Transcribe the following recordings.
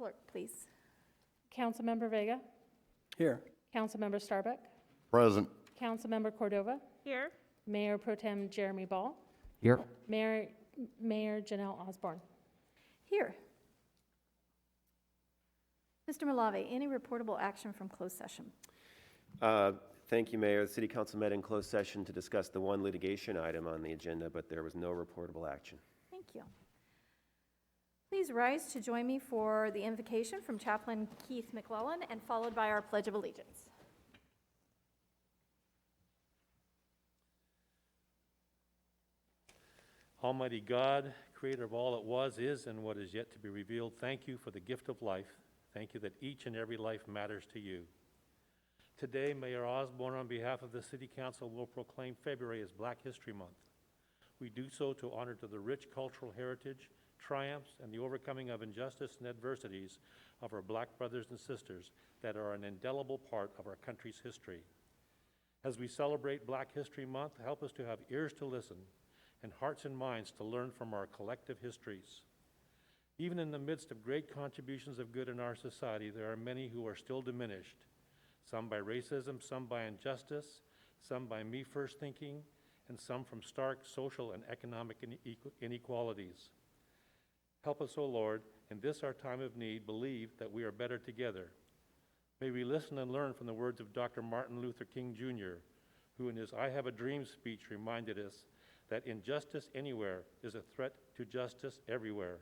clerk, please. Councilmember Vega, Here. Councilmember Starbuck, Present. Councilmember Cordova, Here. Mayor Pro Tem Jeremy Ball, Here. Mayor Janelle Osborne. Here. Mr. Malave, any reportable action from closed session? Thank you, Mayor. The City Council met in closed session to discuss the one litigation item on the agenda, but there was no reportable action. Thank you. Please rise to join me for the invocation from Chaplain Keith McClellan and followed by our Pledge of Allegiance. Almighty God, creator of all that was, is, and what is yet to be revealed, thank you for the gift of life. Thank you that each and every life matters to you. Today, Mayor Osborne, on behalf of the City Council, will proclaim February as Black History Month. We do so to honor to the rich cultural heritage, triumphs, and the overcoming of injustice and adversities of our Black brothers and sisters that are an indelible part of our country's history. As we celebrate Black History Month, help us to have ears to listen and hearts and minds to learn from our collective histories. Even in the midst of great contributions of good in our society, there are many who are still diminished, some by racism, some by injustice, some by me first thinking, and some from stark social and economic inequalities. Help us, O Lord, in this our time of need, believe that we are better together. May we listen and learn from the words of Dr. Martin Luther King Jr., who in his I Have a Dream speech reminded us that injustice anywhere is a threat to justice everywhere.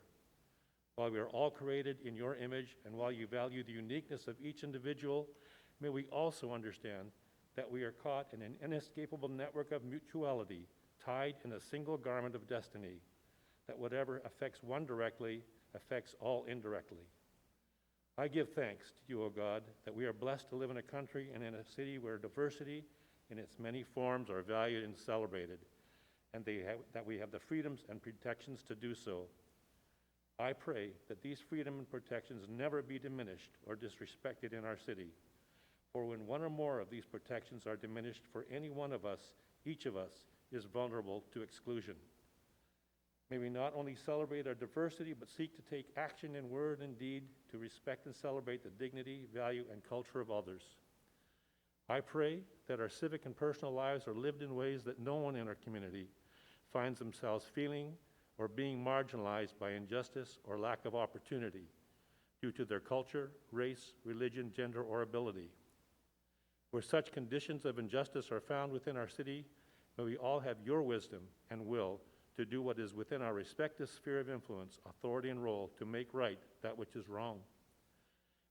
While we are all created in your image, and while you value the uniqueness of each individual, may we also understand that we are caught in an inescapable network of mutuality, tied in a single garment of destiny, that whatever affects one directly affects all indirectly. I give thanks to you, O God, that we are blessed to live in a country and in a city where diversity in its many forms are valued and celebrated, and that we have the freedoms and protections to do so. I pray that these freedom and protections never be diminished or disrespected in our city. For when one or more of these protections are diminished for any one of us, each of us is vulnerable to exclusion. May we not only celebrate our diversity, but seek to take action in word and deed to respect and celebrate the dignity, value, and culture of others. I pray that our civic and personal lives are lived in ways that no one in our community finds themselves feeling or being marginalized by injustice or lack of opportunity due to their culture, race, religion, gender, or ability. Where such conditions of injustice are found within our city, may we all have your wisdom and will to do what is within our respective sphere of influence, authority, and role to make right that which is wrong.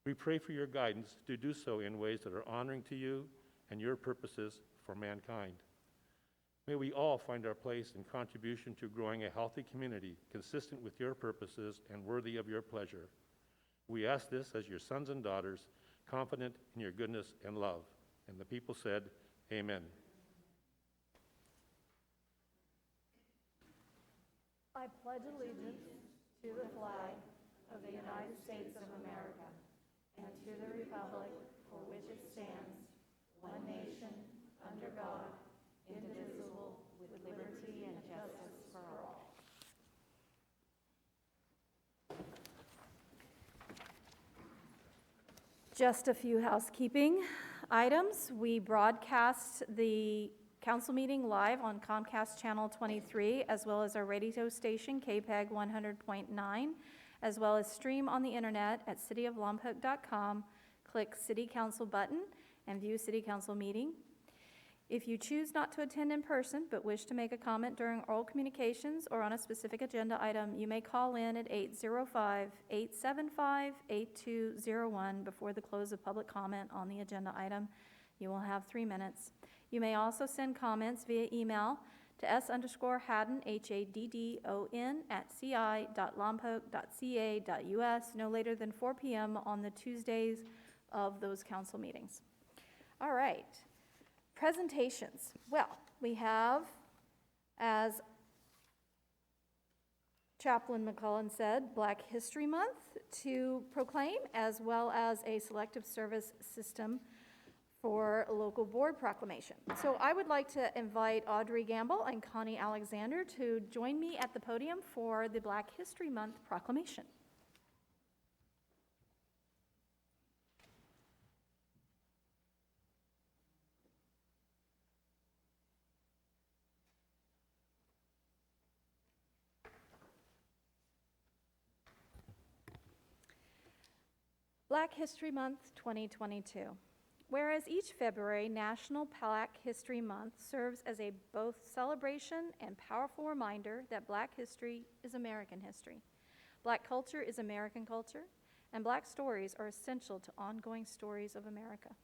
We pray for your guidance to do so in ways that are honoring to you and your purposes for mankind. May we all find our place and contribution to growing a healthy community consistent with your purposes and worthy of your pleasure. We ask this as your sons and daughters, confident in your goodness and love. And the people said, amen. I pledge allegiance to the flag of the United States of America and to the republic for which it stands, one nation, under God, indivisible, with liberty and justice for all. Just a few housekeeping items. We broadcast the council meeting live on Comcast Channel 23, as well as our radio station, KPEG 100.9, as well as stream on the internet at cityoflompoc.com. Click City Council button and view City Council meeting. If you choose not to attend in person but wish to make a comment during oral communications or on a specific agenda item, you may call in at 805-875-8201 before the close of public comment on the agenda item. You will have 3 minutes. You may also send comments via email to s_haddon, HADDON, ci.lompoc.ca.us no later than 4 p.m. on the Tuesdays of those council meetings. All right. Presentations. Well, we have, as Chaplain McClellan said, Black History Month to proclaim, as well as a selective service system for local board proclamation. So I would like to invite Audrey Gamble and Connie Alexander to join me at the podium for the Black History Month proclamation. Black History Month 2022. Whereas each February, National Black History Month serves as a both celebration and powerful reminder that Black history is American history. Black culture is American culture, and Black stories are essential to ongoing stories of America.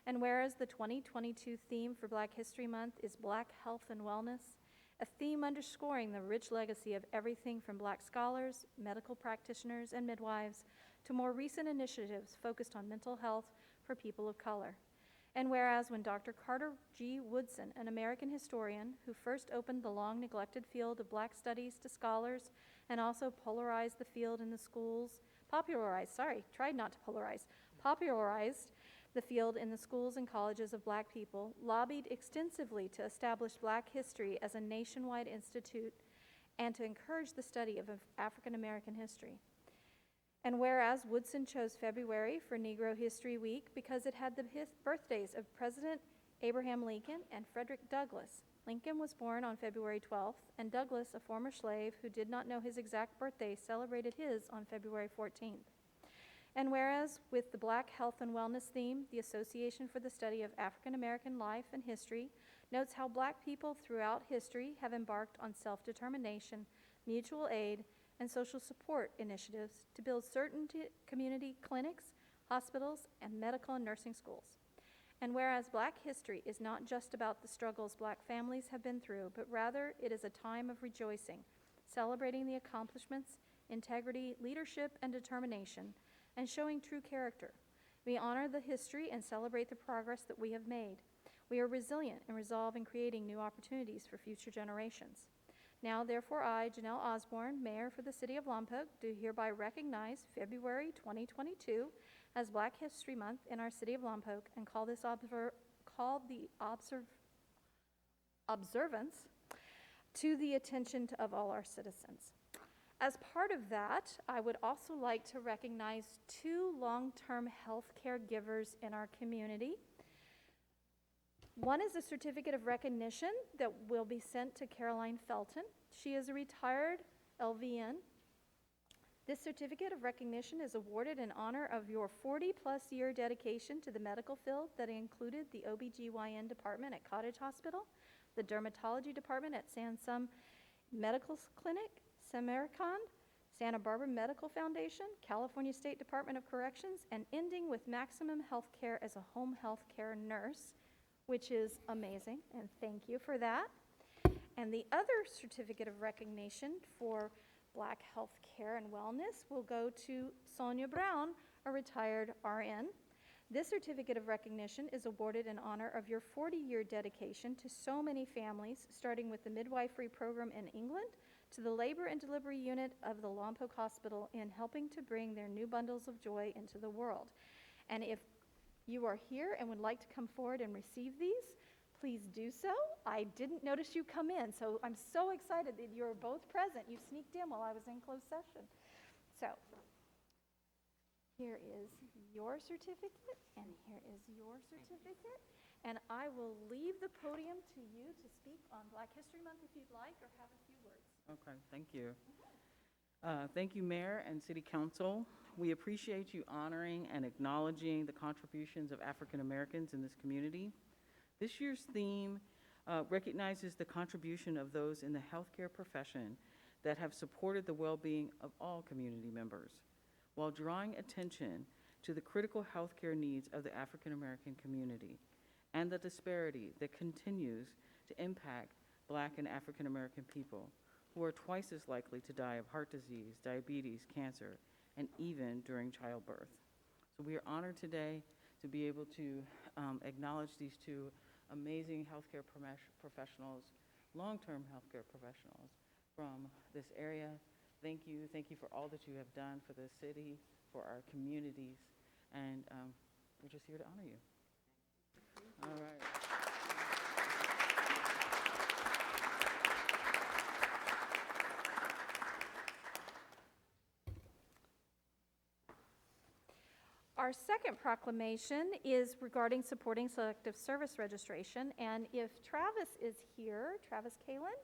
And whereas the 2022 theme for Black History Month is Black health and wellness, a theme underscoring the rich legacy of everything from Black scholars, medical practitioners, and midwives to more recent initiatives focused on mental health for people of color. And whereas when Dr. Carter G. Woodson, an American historian who first opened the long-neglected field of Black studies to scholars and also popularized the field in the schools and colleges of Black people, lobbied extensively to establish Black history as a nationwide institute and to encourage the study of African American history. And whereas Woodson chose February for Negro History Week because it had the birthdays of President Abraham Lincoln and Frederick Douglass. Lincoln was born on February 12th, and Douglass, a former slave who did not know his exact birthday, celebrated his on February 14th. And whereas with the Black Health and Wellness theme, the Association for the Study of African American Life and History notes how Black people throughout history have embarked on self-determination, mutual aid, and social support initiatives to build certain community clinics, hospitals, and medical and nursing schools. And whereas Black history is not just about the struggles Black families have been through, but rather it is a time of rejoicing, celebrating the accomplishments, integrity, leadership, and determination, and showing true character. We honor the history and celebrate the progress that we have made. We are resilient and resolve in creating new opportunities for future generations. Now, therefore, I, Janelle Osborne, Mayor for the City of Lompoc, do hereby recognize February 2022 as Black History Month in our City of Lompoc and call the observance to the attention of all our citizens. As part of that, I would also like to recognize 2 long-term health care givers in our community. One is a certificate of recognition that will be sent to Caroline Felton. She is a retired LVN. This certificate of recognition is awarded in honor of your 40-plus year dedication to the medical field that included the OBGYN department at Cottage Hospital, the dermatology department at Sansum Medical Clinic, Samarkand, Santa Barbara Medical Foundation, California State Department of Corrections, and ending with Maximum Healthcare as a home health care nurse, which is amazing, and thank you for that. And the other certificate of recognition for Black health care and wellness will go to Sonia Brown, a retired RN. This certificate of recognition is awarded in honor of your 40-year dedication to so many families, starting with the midwifery program in England to the labor and delivery unit of the Lompoc Hospital in helping to bring their new bundles of joy into the world. And if you are here and would like to come forward and receive these, please do so. I didn't notice you come in, so I'm so excited that you're both present. You sneaked in while I was in closed session. So here is your certificate, and here is your certificate. And I will leave the podium to you to speak on Black History Month if you'd like, or have a few words. Okay, thank you. Thank you, Mayor and City Council. We appreciate you honoring and acknowledging the contributions of African Americans in this community. This year's theme recognizes the contribution of those in the healthcare profession that have supported the well-being of all community members, while drawing attention to the critical healthcare needs of the African American community and the disparity that continues to impact Black and African American people, who are twice as likely to die of heart disease, diabetes, cancer, and even during childbirth. So we are honored today to be able to acknowledge these 2 amazing healthcare professionals, long-term healthcare professionals from this area. Thank you for all that you have done for the city, for our communities, and we're just here to honor you. All right. Our second proclamation is regarding supporting selective service registration, and if Travis is here, Travis Kalin,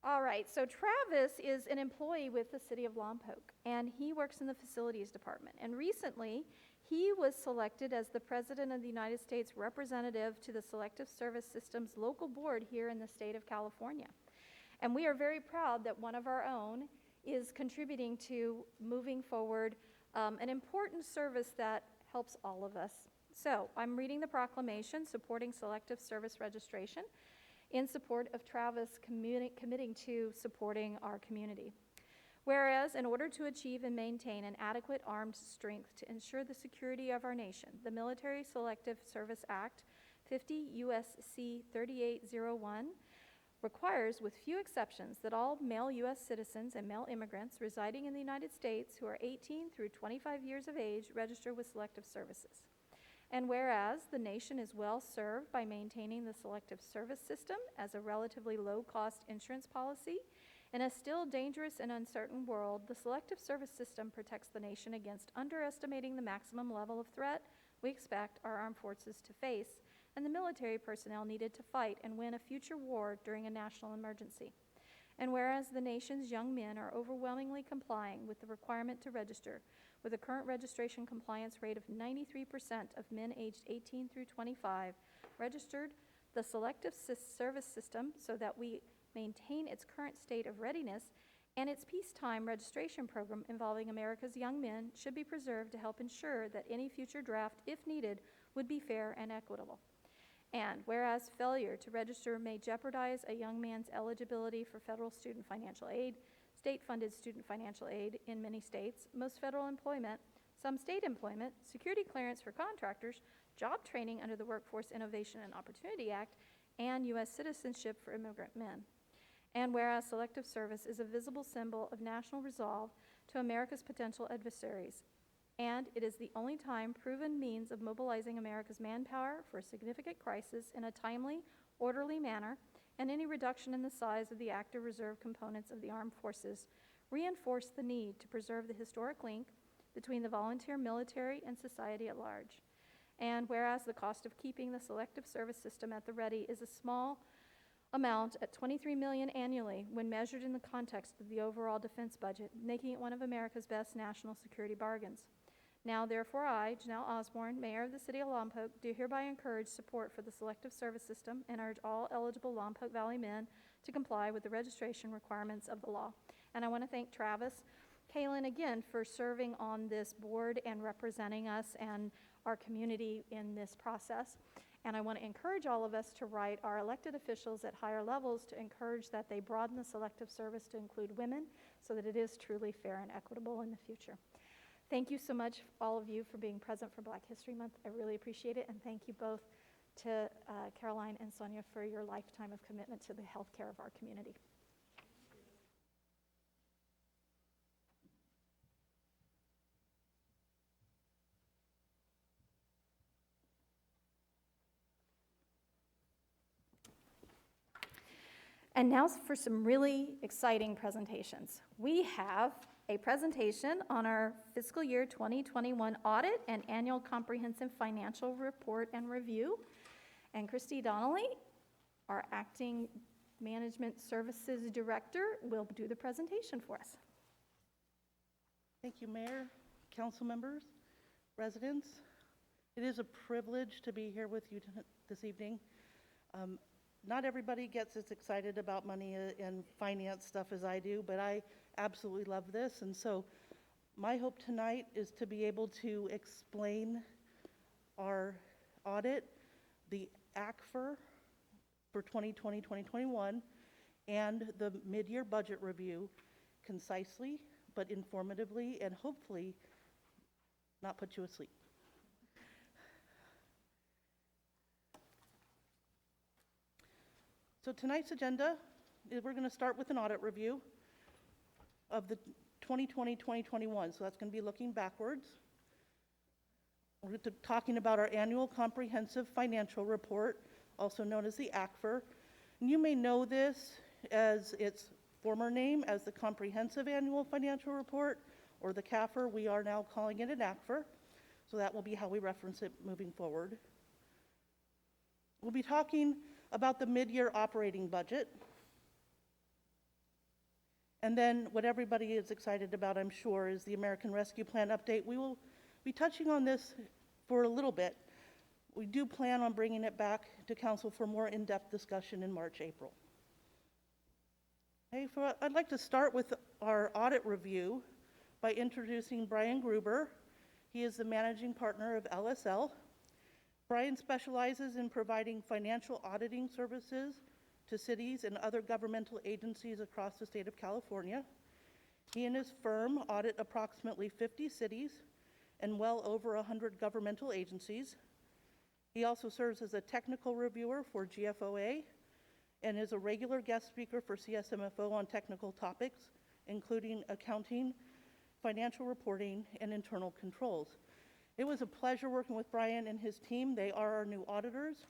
All right, so Travis is an employee with the city of Lompoc, and he works in the facilities department. And recently, he was selected as the President of the United States representative to the Selective Service Systems local board here in the state of California. And we are very proud that one of our own is contributing to moving forward an important service that helps all of us. So I'm reading the proclamation supporting selective service registration in support of Travis committing to supporting our community. Whereas, in order to achieve and maintain an adequate armed strength to ensure the security of our nation, the Military Selective Service Act 50 U.S.C. 3801 requires, with few exceptions, that all male U.S. citizens and male immigrants residing in the United States who are 18 through 25 years of age register with Selective Services. And whereas the nation is well served by maintaining the Selective Service system as a relatively low-cost insurance policy, in a still dangerous and uncertain world, the Selective Service system protects the nation against underestimating the maximum level of threat we expect our armed forces to face and the military personnel needed to fight and win a future war during a national emergency. And whereas the nation's young men are overwhelmingly complying with the requirement to register, with a current registration compliance rate of 93% of men aged 18 through 25 registered, the Selective Service system, so that we maintain its current state of readiness, and its peacetime registration program involving America's young men should be preserved to help ensure that any future draft, if needed, would be fair and equitable. And whereas failure to register may jeopardize a young man's eligibility for federal student financial aid, state-funded student financial aid in many states, most federal employment, some state employment, security clearance for contractors, job training under the Workforce Innovation and Opportunity Act, and U.S. citizenship for immigrant men. And whereas selective service is a visible symbol of national resolve to America's potential adversaries, and it is the only time proven means of mobilizing America's manpower for a significant crisis in a timely, orderly manner, and any reduction in the size of the active reserve components of the armed forces reinforce the need to preserve the historic link between the volunteer military and society at large. And whereas the cost of keeping the selective service system at the ready is a small amount at $23 million annually when measured in the context of the overall defense budget, making it one of America's best national security bargains. Now, therefore, I, Janelle Osborne, Mayor of the City of Lompoc, do hereby encourage support for the selective service system and urge all eligible Lompoc Valley men to comply with the registration requirements of the law. And I want to thank Travis Kalin again for serving on this board and representing us and our community in this process. And I want to encourage all of us to write our elected officials at higher levels to encourage that they broaden the selective service to include women so that it is truly fair and equitable in the future. Thank you so much, all of you, for being present for Black History Month. I really appreciate it. And thank you both to Caroline and Sonia for your lifetime of commitment to the health care of our community. And now for some really exciting presentations. We have a presentation on our fiscal year 2021 audit and annual comprehensive financial report and review. And Christy Donnelly, our acting management services director, will do the presentation for us. Thank you, Mayor, council members, residents. It is a privilege to be here with you this evening. Not everybody gets as excited about money and finance stuff as I do, but I absolutely love this. And so my hope tonight is to be able to explain our audit, the ACFR for 2020-2021, and the mid-year budget review concisely, but informatively, and hopefully not put you asleep. So tonight's agenda is we're going to start with an audit review of the 2020-2021. So that's going to be looking backwards. We're talking about our annual comprehensive financial report, also known as the ACFR. And you may know this as its former name as the Comprehensive Annual Financial Report, or the CAFR. We are now calling it an ACFR. So that will be how we reference it moving forward. We'll be talking about the mid-year operating budget. And then what everybody is excited about, I'm sure, is the American Rescue Plan update. We will be touching on this for a little bit. We do plan on bringing it back to council for more in-depth discussion in March, April. Okay, I'd like to start with our audit review by introducing Brian Gruber. He is the managing partner of LSL. Brian specializes in providing financial auditing services to cities and other governmental agencies across the state of California. He and his firm audit approximately 50 cities and well over 100 governmental agencies. He also serves as a technical reviewer for GFOA and is a regular guest speaker for CSMFO on technical topics, including accounting, financial reporting, and internal controls. It was a pleasure working with Brian and his team. They are our new auditors,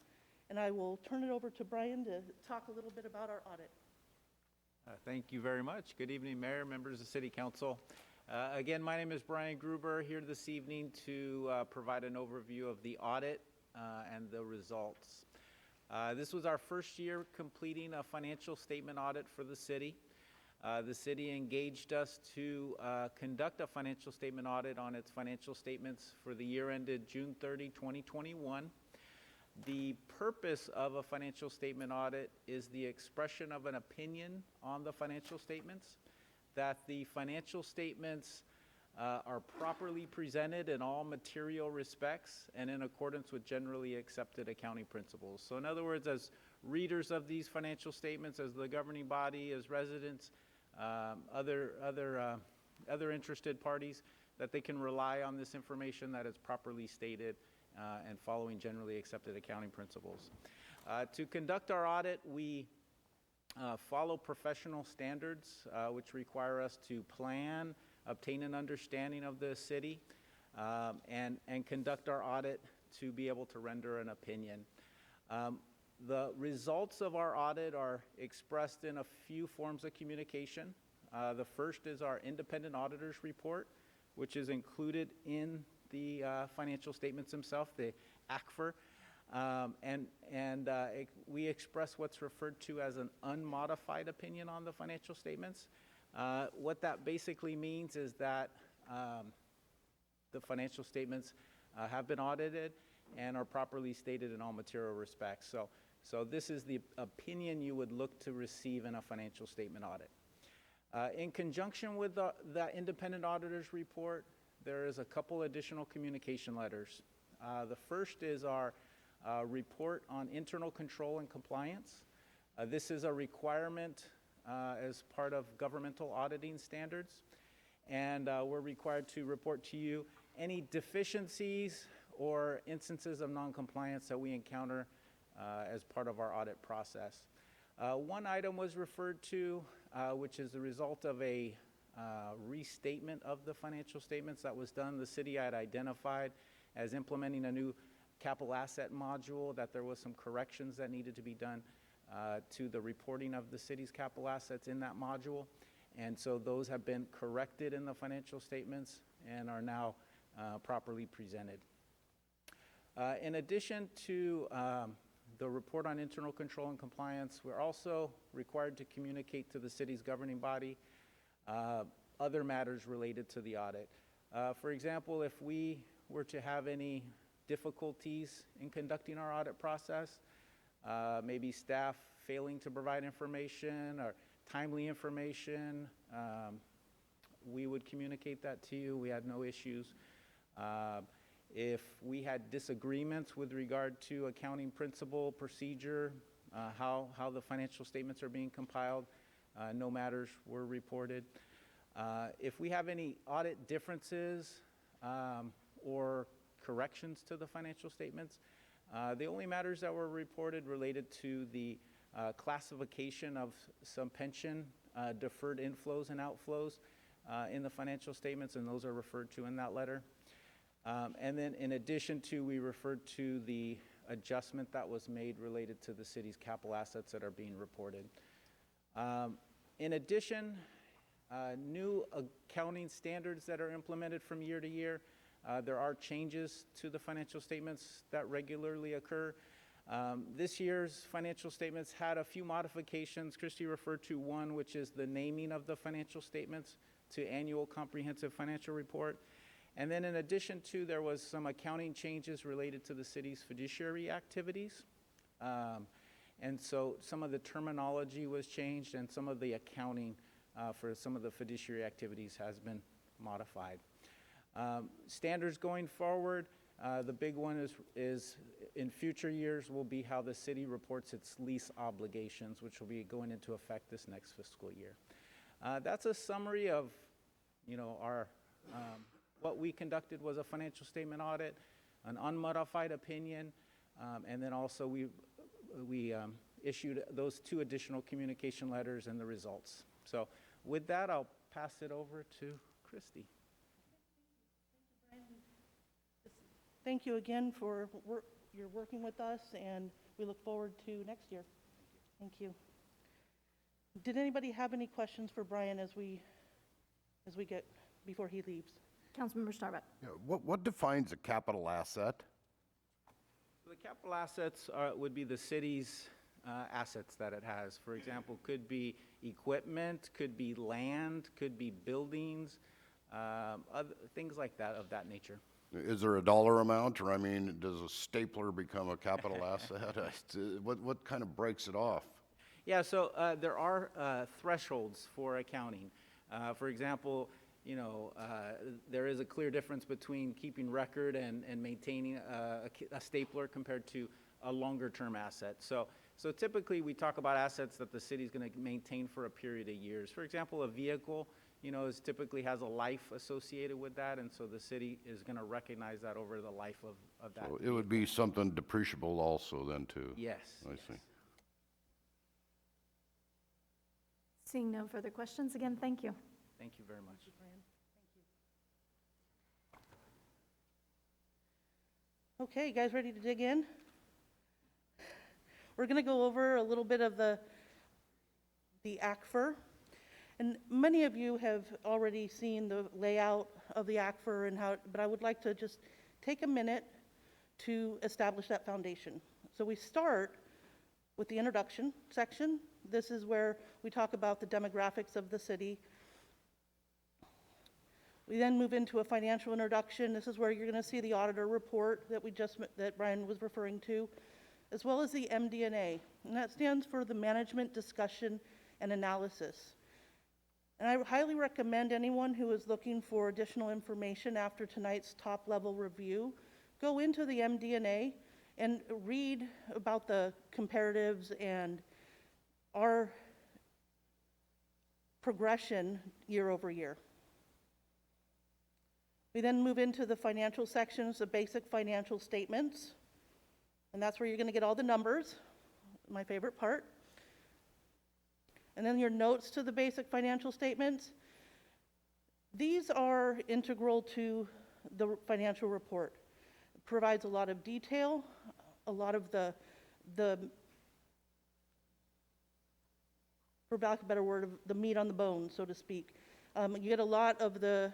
and I will turn it over to Brian to talk a little bit about our audit. Thank you very much. Good evening, Mayor, members of City Council. Again, my name is Brian Gruber, here this evening to provide an overview of the audit and the results. This was our first year completing a financial statement audit for the city. The city engaged us to conduct a financial statement audit on its financial statements for the year ended June 30, 2021. The purpose of a financial statement audit is the expression of an opinion on the financial statements, that the financial statements are properly presented in all material respects and in accordance with generally accepted accounting principles. So in other words, as readers of these financial statements, as the governing body, as residents, other interested parties, that they can rely on this information, that it's properly stated and following generally accepted accounting principles. To conduct our audit, we follow professional standards which require us to plan, obtain an understanding of the city, and conduct our audit to be able to render an opinion. The results of our audit are expressed in a few forms of communication. The first is our independent auditor's report, which is included in the financial statements themselves, the ACFR. We express what's referred to as an unmodified opinion on the financial statements. What that basically means is that the financial statements have been audited and are properly stated in all material respects. So this is the opinion you would look to receive in a financial statement audit. In conjunction with the independent auditor's report, there is a couple additional communication letters. The first is our report on internal control and compliance. This is a requirement as part of governmental auditing standards, and we're required to report to you any deficiencies or instances of non-compliance that we encounter as part of our audit process. One item was referred to, which is the result of a restatement of the financial statements that was done. The city had identified as implementing a new capital asset module, that there was some corrections that needed to be done to the reporting of the city's capital assets in that module. And so those have been corrected in the financial statements and are now properly presented. In addition to the report on internal control and compliance, we're also required to communicate to the city's governing body other matters related to the audit. For example, if we were to have any difficulties in conducting our audit process, maybe staff failing to provide information or timely information, we would communicate that to you. We had no issues. If we had disagreements with regard to accounting principle, procedure, how the financial statements are being compiled, no matters were reported. If we have any audit differences or corrections to the financial statements, the only matters that were reported related to the classification of some pension deferred inflows and outflows in the financial statements, and those are referred to in that letter. And then in addition to, we referred to the adjustment that was made related to the city's capital assets that are being reported. In addition, new accounting standards that are implemented from year to year. There are changes to the financial statements that regularly occur. This year's financial statements had a few modifications. Christie referred to one, which is the naming of the financial statements to Annual Comprehensive Financial Report. And then in addition to, there was some accounting changes related to the city's fiduciary activities. And so some of the terminology was changed, and some of the accounting for some of the fiduciary activities has been modified. Standards going forward, the big one is in future years will be how the city reports its lease obligations, which will be going into effect this next fiscal year. That's a summary of, our what we conducted was a financial statement audit, an unmodified opinion, and then also we issued those 2 additional communication letters and the results. So with that, I'll pass it over to Christie. Thank you again for your working with us, and we look forward to next year. Thank you. Did anybody have any questions for Brian as we get before he leaves? Councilmember Starbuck. Yeah, what defines a capital asset? So the capital assets would be the city's assets that it has. For example, could be equipment, could be land, could be buildings, other things like that, of that nature. Is there a dollar amount, or does a stapler become a capital asset? What kind of breaks it off? Yeah, so there are thresholds for accounting. For example, there is a clear difference between keeping record and maintaining a stapler compared to a longer-term asset. So typically we talk about assets that the city is going to maintain for a period of years. For example, a vehicle, typically has a life associated with that, and so the city is going to recognize that over the life of that. So it would be something depreciable also then too? Yes. I yes. see. Seeing no further questions, again, thank you. Thank you very much. Okay, you guys ready to dig in? We're going to go over a little bit of the ACFR. And many of you have already seen the layout of the ACFR and but I would like to just take a minute to establish that foundation. So we start with the introduction section. This is where we talk about the demographics of the city. We then move into a financial introduction. This is where you're going to see the auditor report that Brian was referring to, as well as the MD&A, and that stands for the Management Discussion and Analysis. And I highly recommend anyone who is looking for additional information after tonight's top-level review, go into the MD&A and read about the comparatives and our progression year over year. We then move into the financial sections, the basic financial statements, and that's where you're going to get all the numbers, my favorite part. And then your notes to the basic financial statements. These are integral to the financial report. It provides a lot of detail, a lot of the for lack of a better word, the meat on the bone, so to speak. You get a lot of the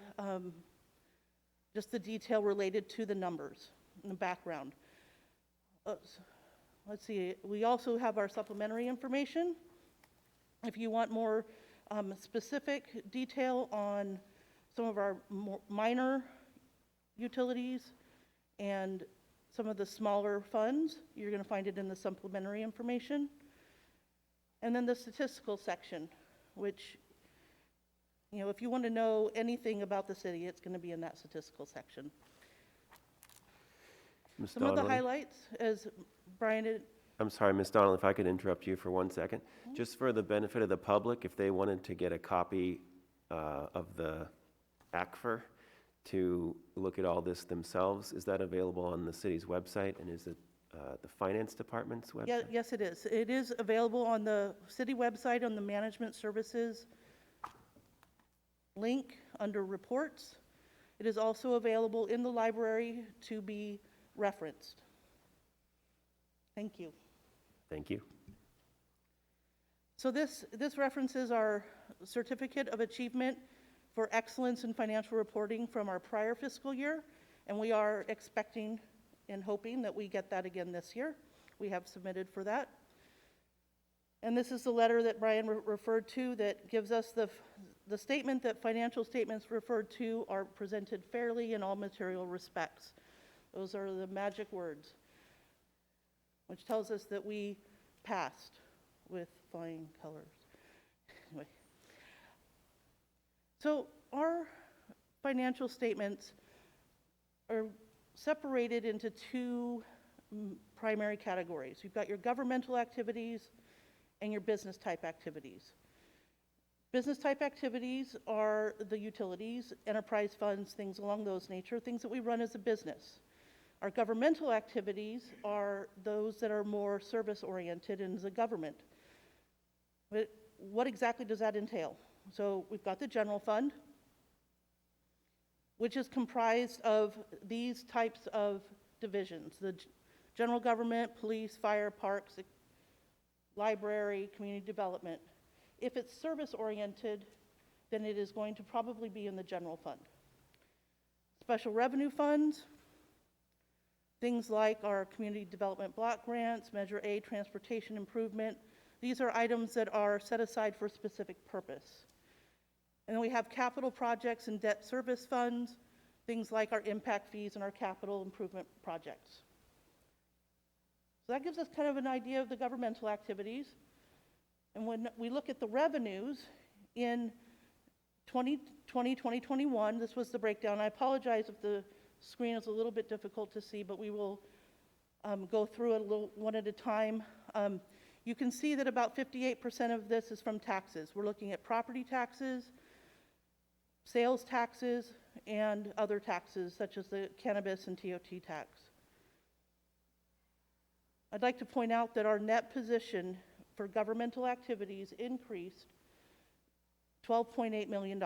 just the detail related to the numbers in the background. Let's see, we also have our supplementary information. If you want more specific detail on some of our more minor utilities and some of the smaller funds, you're going to find it in the supplementary information. And then the statistical section, which, if you want to know anything about the city, it's going to be in that statistical section. Ms. Some of the Donnelly? highlights, as Brian did, I'm sorry, Ms. Donnelly, if I could interrupt you for 1 second. Just for the benefit of the public, if they wanted to get a copy of the ACFR to look at all this themselves, is that available on the city's website? And is it the Finance Department's website? yeah, yes, it is. It is available on the city website on the Management Services link under Reports. It is also available in the library to be referenced. Thank you. Thank you. So this references our Certificate of Achievement for Excellence in Financial Reporting from our prior fiscal year, and we are expecting and hoping that we get that again this year. we have submitted for that. And this is the letter that Brian referred to that gives us the statement that financial statements referred to are presented fairly in all material respects. Those are the magic words, which tells us that we passed with flying colors. Anyway, so our financial statements are separated into two primary categories. You've got your governmental activities and your business type activities. Business type activities are the utilities, enterprise funds, things along those nature, things that we run as a business. Our governmental activities are those that are more service oriented and as a government. But what exactly does that entail? So we've got the general fund, which is comprised of these types of divisions: the general government, police, fire, parks, library, community development. If it's service-oriented, then it is going to probably be in the general fund. Special revenue funds, things like our community development block grants, Measure A, transportation improvement. These are items that are set aside for a specific purpose. And then we have capital projects and debt service funds, things like our impact fees and our capital improvement projects. So that gives us kind of an idea of the governmental activities. And when we look at the revenues in 2020, 2021, this was the breakdown. I apologize if the screen is a little bit difficult to see, but we will go through it a little one at a time. You can see that about 58% of this is from taxes. We're looking at property taxes, sales taxes, and other taxes such as the cannabis and TOT tax. I'd like to point out that our net position for governmental activities increased $12.8 million.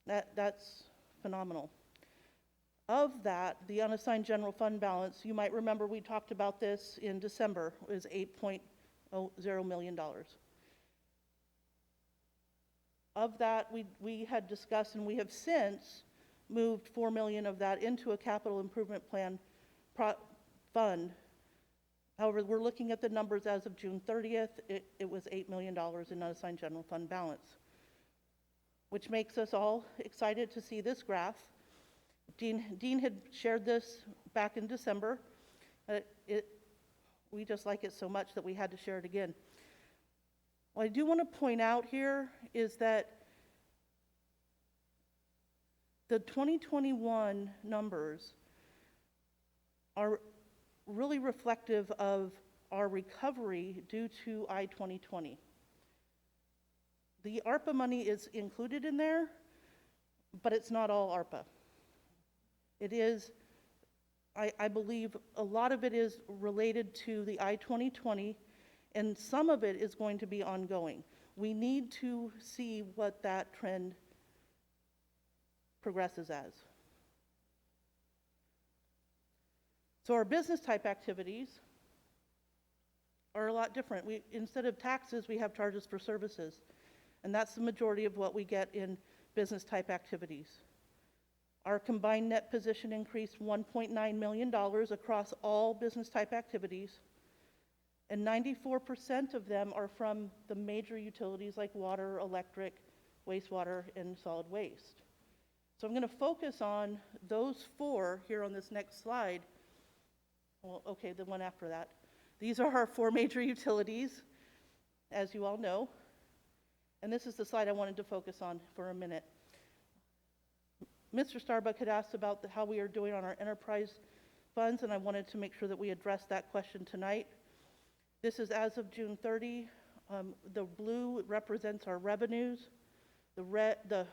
That's phenomenal. Of that, the unassigned general fund balance, you might remember we talked about this in December, was $8.0 million. Of that, we had discussed, and we have since moved $4 million of that into a capital improvement plan fund. However, we're looking at the numbers as of June 30th. It was $8 million in unassigned general fund balance, which makes us all excited to see this graph. Dean had shared this back in December. We just like it so much that we had to share it again. What I do want to point out here is that the 2021 numbers are really reflective of our recovery due to I-2020. The ARPA money is included in there, but it's not all ARPA. It is, I believe, a lot of it is related to the I-2020, and some of it is going to be ongoing. We need to see what that trend progresses as. So our business type activities are a lot different. Instead of taxes, we have charges for services. And that's the majority of what we get in business type activities. Our combined net position increased $1.9 million across all business type activities. And 94% of them are from the major utilities like water, electric, wastewater, and solid waste. So I'm going to focus on those four here on this next slide. Well, okay, the one after that. These are our four major utilities, as you all know. And this is the slide I wanted to focus on for a minute. Mr. Starbuck had asked about how we are doing on our enterprise funds, and I wanted to make sure that we addressed that question tonight. This is as of June 30. The blue represents our revenues. The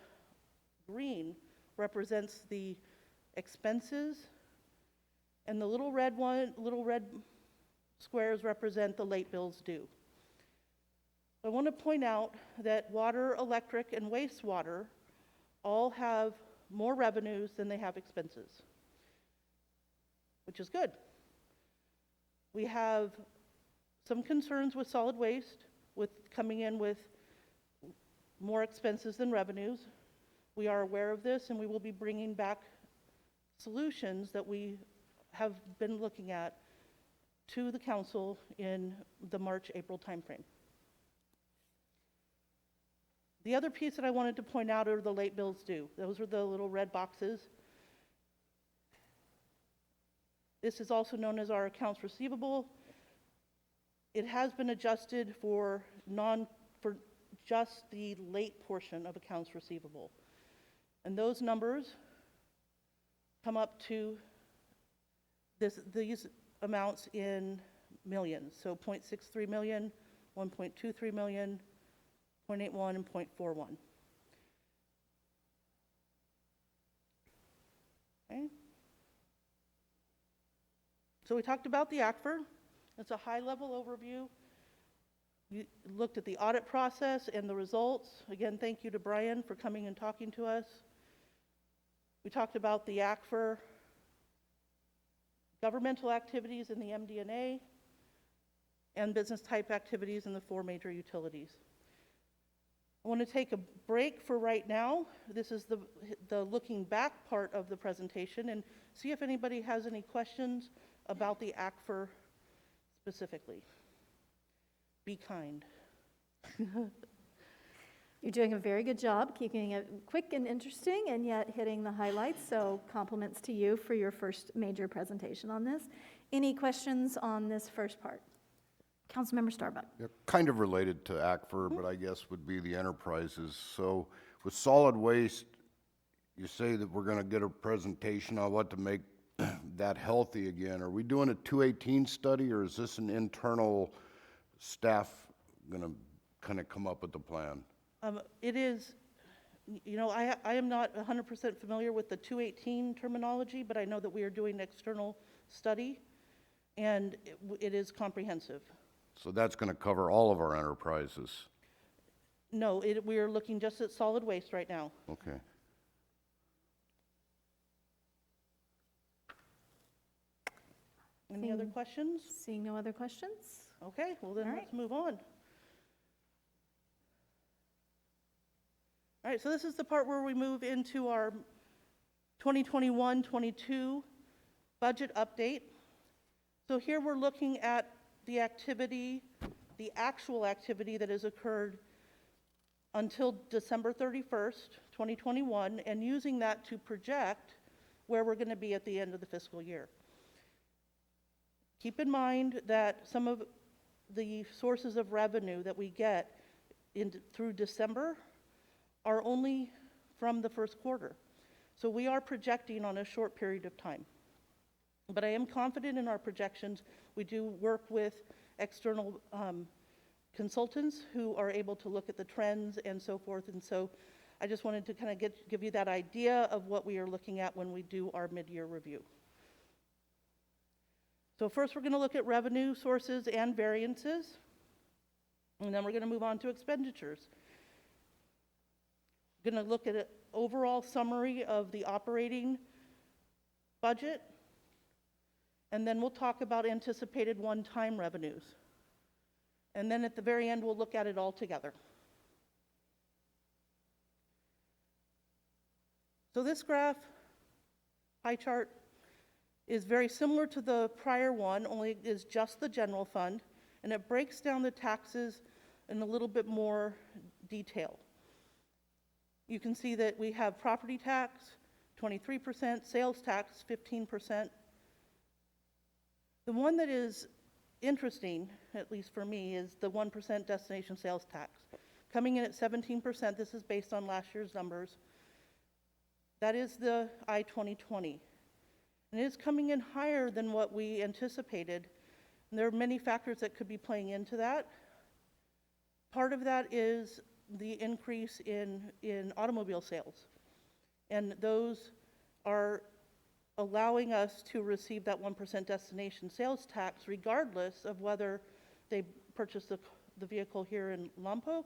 green represents the expenses. And the little red squares represent the late bills due. I want to point out that water, electric, and wastewater all have more revenues than they have expenses, which is good. We have some concerns with solid waste, with coming in with more expenses than revenues. We are aware of this, and we will be bringing back solutions that we have been looking at to the council in the March-April timeframe. The other piece that I wanted to point out are the late bills due. Those are the little red boxes. This is also known as our accounts receivable. It has been adjusted for just the late portion of accounts receivable. And those numbers come up to these amounts in millions. So 0.63 million, 1.23 million, 0.81, and 0.41. Okay. So we talked about the ACFR. It's a high-level overview. You looked at the audit process and the results. Again, thank you to Brian for coming and talking to us. We talked about the ACFR, governmental activities in the MD&A, and business type activities in the 4 major utilities. I want to take a break for right now. This is the looking back part of the presentation, and see if anybody has any questions about the ACFR specifically. Be kind. You're doing a very good job keeping it quick and interesting and yet hitting the highlights, so compliments to you for your first major presentation on this. Any questions on this first part? Councilmember Starbuck. Yeah, kind of related to ACFR, but I guess would be the enterprises. So with solid waste, you say that we're gonna get a presentation on what to make that healthy again. Are we doing a 218 study, or is this an internal staff gonna kind of come up with the plan? It is, you know, I am not 100% familiar with the 218 terminology, but I know that we are doing an external study, and it is comprehensive. So that's gonna cover all of our enterprises? No, we are looking just at solid waste right now. Okay. Any other questions? Seeing no other questions? Okay, well then All let's move on. All right, so this is the part where we move into our 2021-22 budget update. So here we're looking at the activity, the actual activity that has occurred until December 31st, 2021, and using that to project where we're going to be at the end of the fiscal year. Keep in mind that some of the sources of revenue that we get through December are only from the first quarter. So we are projecting on a short period of time. But I am confident in our projections. We do work with external consultants who are able to look at the trends and so forth. And so I just wanted to kind of give you that idea of what we are looking at when we do our mid-year review. So first we're going to look at revenue sources and variances, and then we're going to move on to expenditures. We're going to look at an overall summary of the operating budget, and then we'll talk about anticipated one-time revenues. And then at the very end, we'll look at it all together. So this graph, pie chart, is very similar to the prior one, only it is just the general fund, and it breaks down the taxes in a little bit more detail. You can see that we have property tax, 23%, sales tax, 15%. The one that is interesting, at least for me, is the 1% destination sales tax. Coming in at 17%, this is based on last year's numbers. That is the I-2020. And it is coming in higher than what we anticipated. And there are many factors that could be playing into that. Part of that is the increase in automobile sales. And those are allowing us to receive that 1% destination sales tax regardless of whether they purchase the vehicle here in Lompoc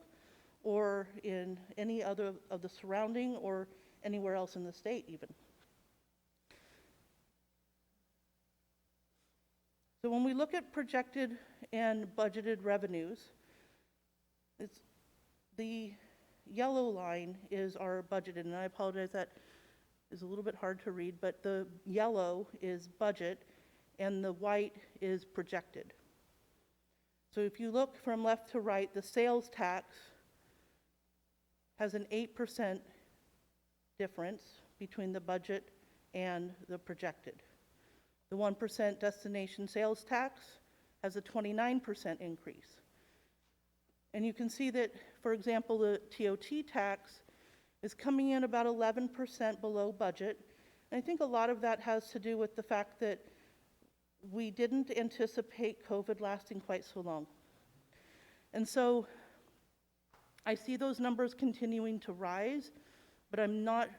or in any other of the surrounding or anywhere else in the state even. So when we look at projected and budgeted revenues, the yellow line is our budgeted, and I apologize, that is a little bit hard to read, but the yellow is budget, and the white is projected. So if you look from left to right, the sales tax has an 8% difference between the budget and the projected. The 1% destination sales tax has a 29% increase. And you can see that, for example, the TOT tax is coming in about 11% below budget. And I think a lot of that has to do with the fact that we didn't anticipate COVID lasting quite so long. And so I see those numbers continuing to rise, but I'm not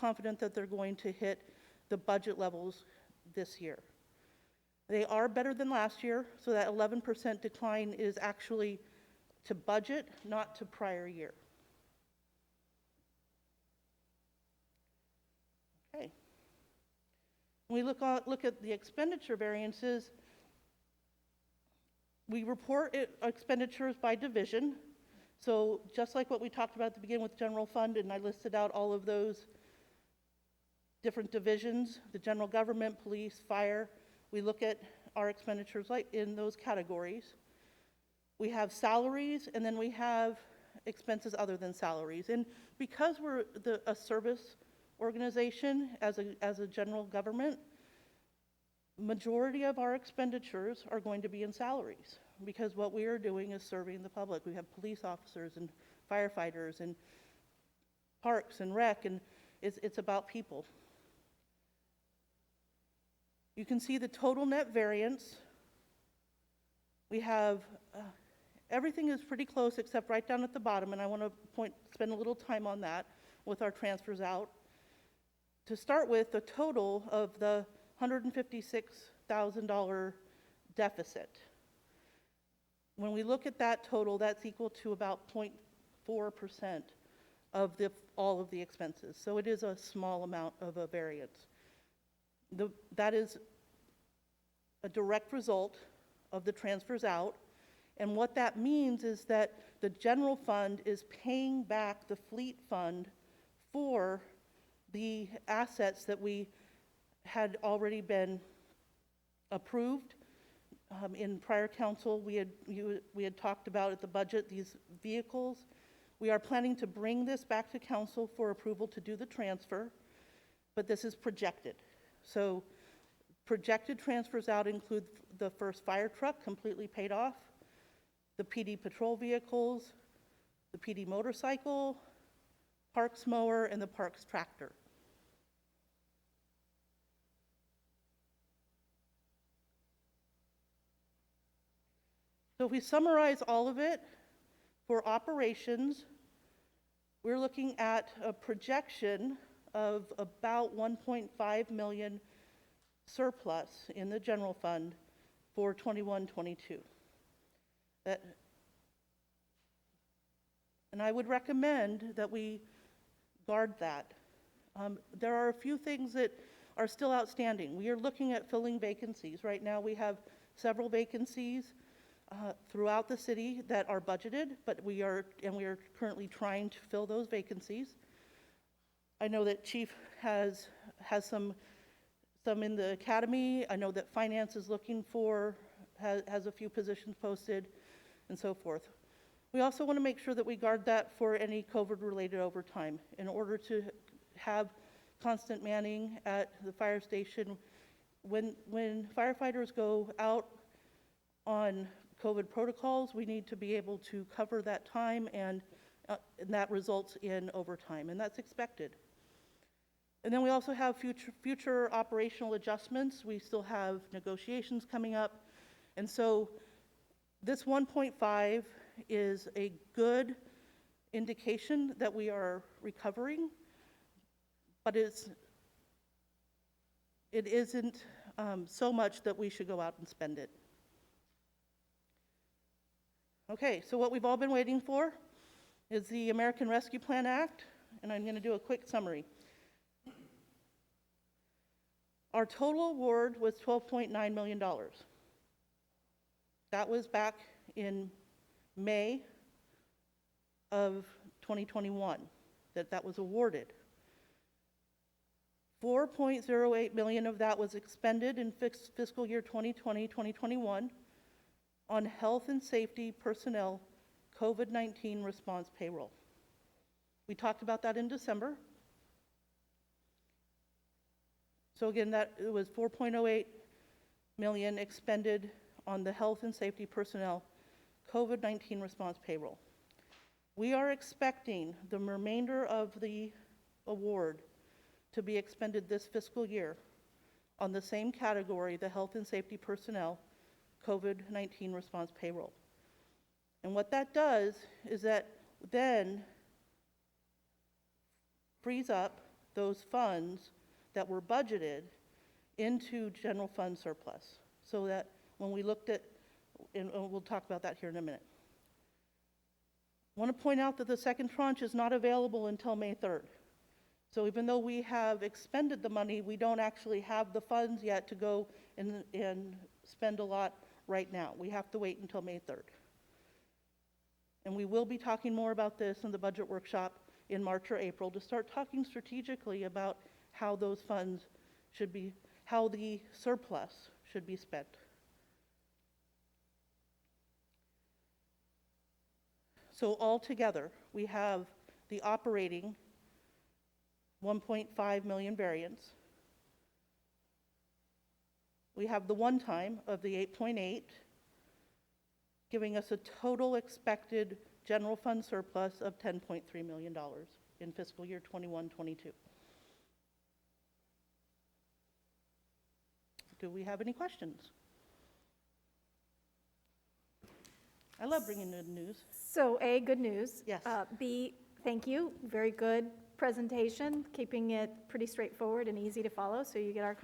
confident that they're going to hit the budget levels this year. They are better than last year, so that 11% decline is actually to budget, not to prior year. Okay. When we look at the expenditure variances, we report expenditures by division. So just like what we talked about at the beginning with general fund, and I listed out all of those different divisions, the general government, police, fire, we look at our expenditures like in those categories. We have salaries, and then we have expenses other than salaries. And because we're a service organization as a general government, majority of our expenditures are going to be in salaries, because what we are doing is serving the public. We have police officers and firefighters and parks and rec, and it's about people. You can see the total net variance. We have, everything is pretty close except right down at the bottom, and I want to spend a little time on that with our transfers out. To start with, the total of the $156,000 deficit. When we look at that total, that's equal to about 0.4% of all of the expenses. So it is a small amount of a variance. That is a direct result of the transfers out. And what that means is that the general fund is paying back the fleet fund for the assets that we had already been approved. In prior council, we had talked about at the budget these vehicles. We are planning to bring this back to council for approval to do the transfer, but this is projected. So projected transfers out include the first fire truck completely paid off, the PD patrol vehicles, the PD motorcycle, parks mower, and the parks tractor. So if we summarize all of it, for operations, we're looking at a projection of about 1.5 million surplus in the general fund for 21-22. And I would recommend that we guard that. There are a few things that are still outstanding. We are looking at filling vacancies. Right now we have several vacancies throughout the city that are budgeted, but we are currently trying to fill those vacancies. I know that Chief has some in the academy. I know that finance is looking for, has a few positions posted, and so forth. We also want to make sure that we guard that for any COVID-related overtime in order to have constant manning at the fire station. When firefighters go out on COVID protocols, we need to be able to cover that time, and that results in overtime, and that's expected. And then we also have future operational adjustments. We still have negotiations coming up, and so this 1.5 is a good indication that we are recovering, but it isn't so much that we should go out and spend it. Okay, so what we've all been waiting for is the American Rescue Plan Act, and I'm going to do a quick summary. Our total award was $12.9 million. That was back in May of 2021 that was awarded. 4.08 million of that was expended in fiscal year 2020, 2021 on health and safety personnel COVID-19 response payroll. We talked about that in December. So again, that it was 4.08 million expended on the health and safety personnel COVID-19 response payroll. We are expecting the remainder of the award to be expended this fiscal year on the same category, the health and safety personnel COVID-19 response payroll. And what that does is that then frees up those funds that were budgeted into general fund surplus, so that when we looked at, and we'll talk about that here in a minute. I want to point out that the second tranche is not available until May 3rd. So even though we have expended the money, we don't actually have the funds yet to go and spend a lot right now. We have to wait until May 3rd. And we will be talking more about this in the budget workshop in March or April to start talking strategically about how those funds should be, how the surplus should be spent. So altogether, we have the operating 1.5 million variance. We have the one-time of the 8.8, giving us a total expected general fund surplus of $10.3 million in fiscal year 21-22. Do we have any questions? I love bringing in news. So A, good news. Yes. B, thank you. Very good presentation, keeping it pretty straightforward and easy to follow. So you get our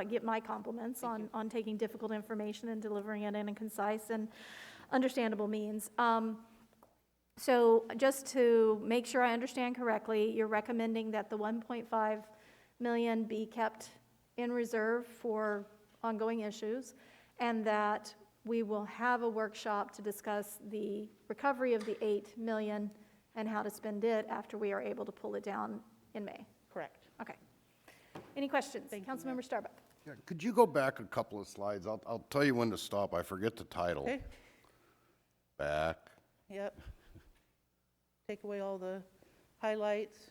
get my compliments on taking difficult information and delivering it in a concise and understandable means. So just to make sure I understand correctly, you're recommending that the 1.5 million be kept in reserve for ongoing issues, and that we will have a workshop to discuss the recovery of the 8 million and how to spend it after we are able to pull it down in May. Correct. Okay. Any questions? Thank you, Councilmember Starbuck. Yeah, could you go back a couple of slides? I'll tell you when to stop. I forget the title. Okay. Back. Yep. Take away all the highlights.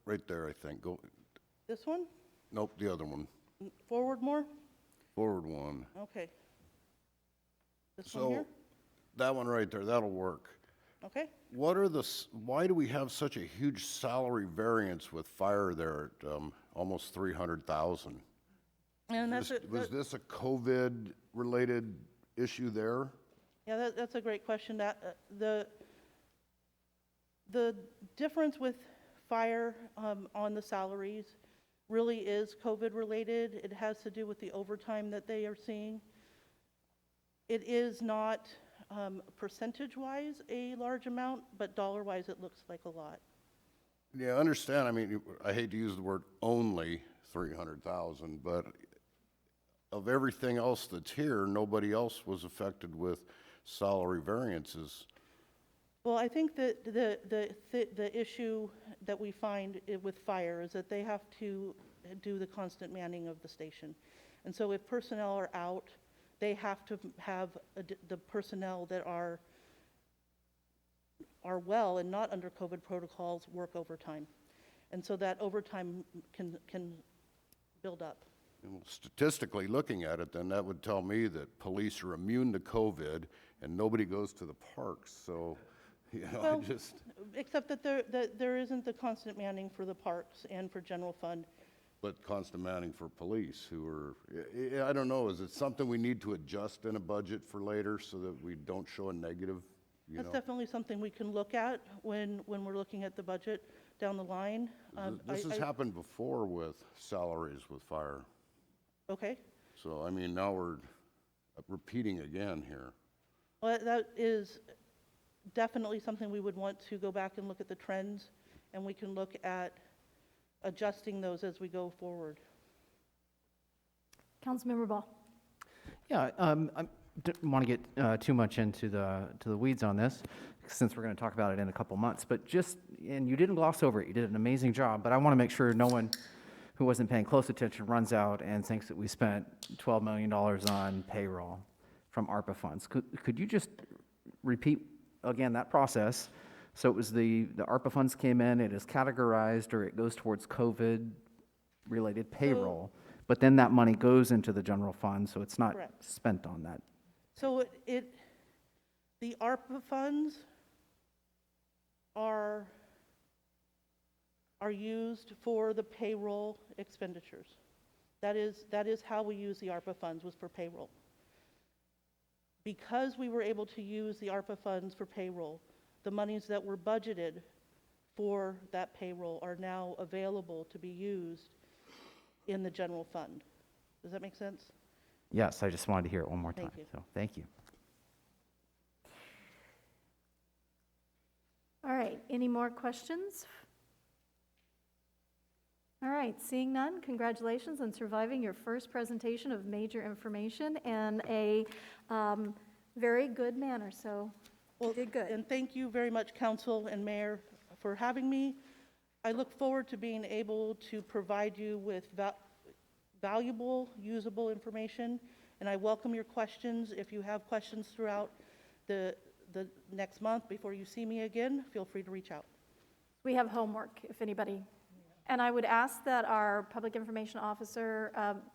Right there, I think. Go. This one? Nope, the other one. Forward more? Forward one. Okay. This one So, here? that one right there, that'll work. Okay. Why do we have such a huge salary variance with fire there at almost 300,000? And Was this a COVID-related issue there? yeah, that's a great question. That the difference with fire on the salaries really is COVID-related. It has to do with the overtime that they are seeing. It is not percentage-wise a large amount, but dollar-wise it looks like a lot. Yeah, I understand. I mean, I hate to use the word only 300,000, but of everything else that's here, nobody else was affected with salary variances. Well, I think that the issue that we find with fire is that they have to do the constant manning of the station. And so if personnel are out, they have to have the personnel that are well and not under COVID protocols work overtime. And so that overtime can build up. And statistically looking at it, then that would tell me that police are immune to COVID and nobody goes to the parks. So, you know, Well, except that there isn't the constant manning for the parks and for general fund. But constant manning for police who are, I don't know, is it something we need to adjust in a budget for later so that we don't show a negative, you That's know? definitely something we can look at when we're looking at the budget down the line. This has happened before with salaries with fire. Okay. So, I mean, now we're repeating again here. Well, that is definitely something we would want to go back and look at the trends, and we can look at adjusting those as we go forward. Councilmember Ball. Yeah, didn't want to get too much into the weeds on this, since we're going to talk about it in a couple months. But and you didn't gloss over it. You did an amazing job. But I want to make sure no one who wasn't paying close attention runs out and thinks that we spent $12 million on payroll from ARPA funds. Could you just repeat again that process? So it was the ARPA funds came in, it is categorized, or it goes towards COVID-related payroll, but then that money goes into the general fund, so it's not Correct. spent on that. So the ARPA funds are used for the payroll expenditures. That is how we use the ARPA funds, was for payroll. Because we were able to use the ARPA funds for payroll, the monies that were budgeted for that payroll are now available to be used in the general fund. Does that make sense? Yes, I just wanted to hear it one more time. Thank you. So thank you. All right, any more questions? All right, seeing none, congratulations on surviving your first presentation of major information in a very good manner, so you did good. And thank you very much, Council and Mayor, for having me. I look forward to being able to provide you with valuable, usable information, and I welcome your questions. If you have questions throughout the next month before you see me again, feel free to reach out. We have homework, if anybody. And I would ask that our public information officer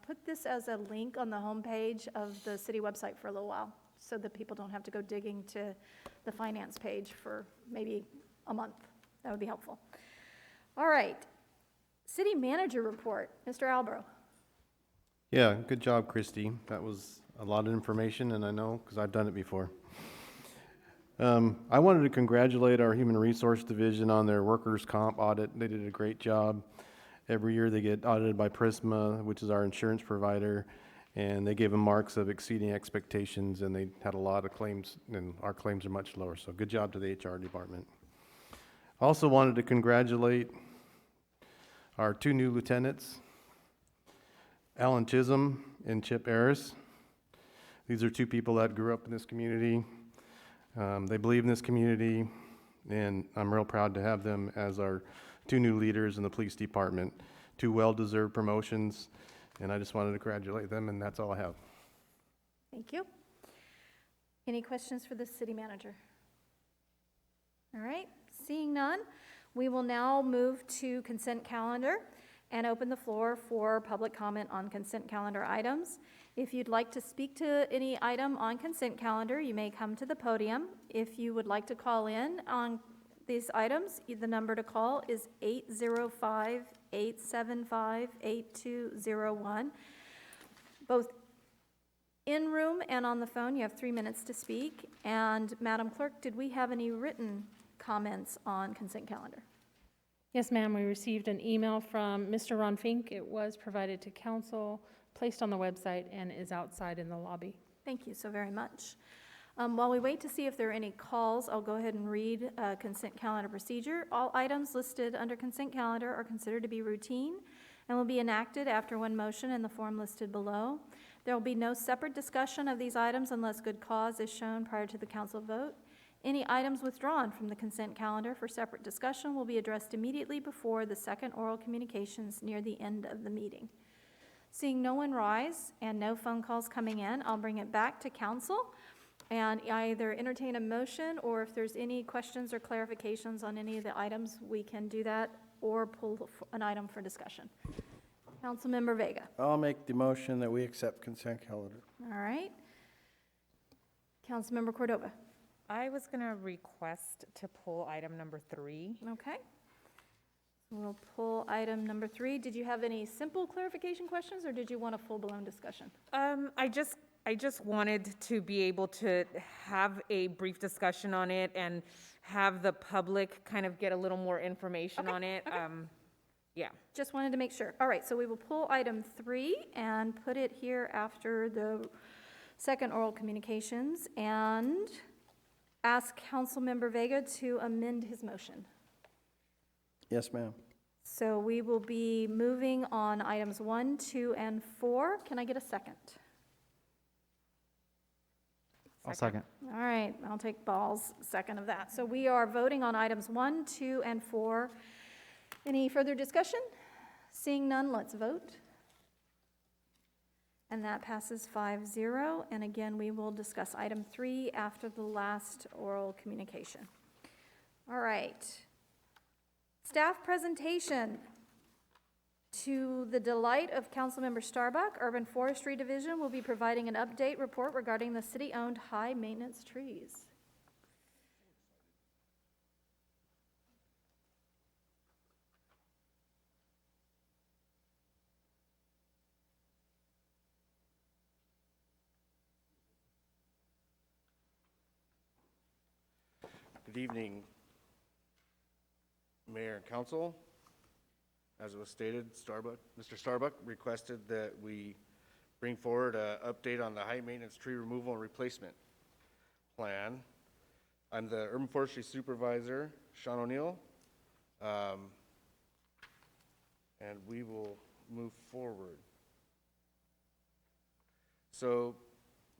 put this as a link on the homepage of the city website for a little while, so that people don't have to go digging to the finance page for maybe a month. That would be helpful. All right, city manager report, Mr. Albro. Yeah, good job, Christy. That was a lot of information, and I know because I've done it before. I wanted to congratulate our Human Resource Division on their workers' comp audit. They did a great job. Every year they get audited by Prisma, which is our insurance provider, and they gave them marks of exceeding expectations, and they had a lot of claims, and our claims are much lower. So good job to the HR department. Also wanted to congratulate our 2 new lieutenants, Alan Chisholm and Chip Harris. These are 2 people that grew up in this community. They believe in this community, and I'm real proud to have them as our 2 new leaders in the police department. 2 well-deserved promotions, and I just wanted to congratulate them, and that's all I have. Thank you. Any questions for the city manager? All right, seeing none, we will now move to consent calendar and open the floor for public comment on consent calendar items. If you'd like to speak to any item on consent calendar, you may come to the podium. If you would like to call in on these items, the number to call is 805-875-8201. Both in room and on the phone, you have 3 minutes to speak. And Madam Clerk, did we have any written comments on consent calendar? Yes, ma'am, we received an email from Mr. Ron Fink. It was provided to council, placed on the website, and is outside in the lobby. Thank you so very much. While we wait to see if there are any calls, I'll go ahead and read consent calendar procedure. All items listed under consent calendar are considered to be routine and will be enacted after one motion in the form listed below. There will be no separate discussion of these items unless good cause is shown prior to the council vote. Any items withdrawn from the consent calendar for separate discussion will be addressed immediately before the second oral communications near the end of the meeting. Seeing no one rise and no phone calls coming in, I'll bring it back to council and either entertain a motion, or if there's any questions or clarifications on any of the items, we can do that or pull an item for discussion. Councilmember Vega. I'll make the motion that we accept consent calendar. All right. Councilmember Cordova. I was going to request to pull item number 3. Okay. We'll pull item number 3. Did you have any simple clarification questions, or did you want a full-blown discussion? I just wanted to be able to have a brief discussion on it and have the public kind of get a little more information on it. Okay. Yeah. Just wanted to make sure. All right, so we will pull item 3 and put it here after the second oral communications and ask Councilmember Vega to amend his motion. Yes, ma'am. So we will be moving on items 1, 2, and 4. Can I get a second? I'll second. All right, I'll take Ball's second of that. So we are voting on items 1, 2, and 4. Any further discussion? Seeing none, let's vote. And that passes 5-0. And again, we will discuss item 3 after the last oral communication. All right. Staff presentation. To the delight of Councilmember Starbuck, Urban Forestry Division will be providing an update report regarding the city-owned high-maintenance trees. Good evening, Mayor and Council. As it was stated, Mr. Starbuck requested that we bring forward an update on the high maintenance tree removal and replacement plan. I'm the Urban Forestry Supervisor, Sean O'Neill, and we will move forward. So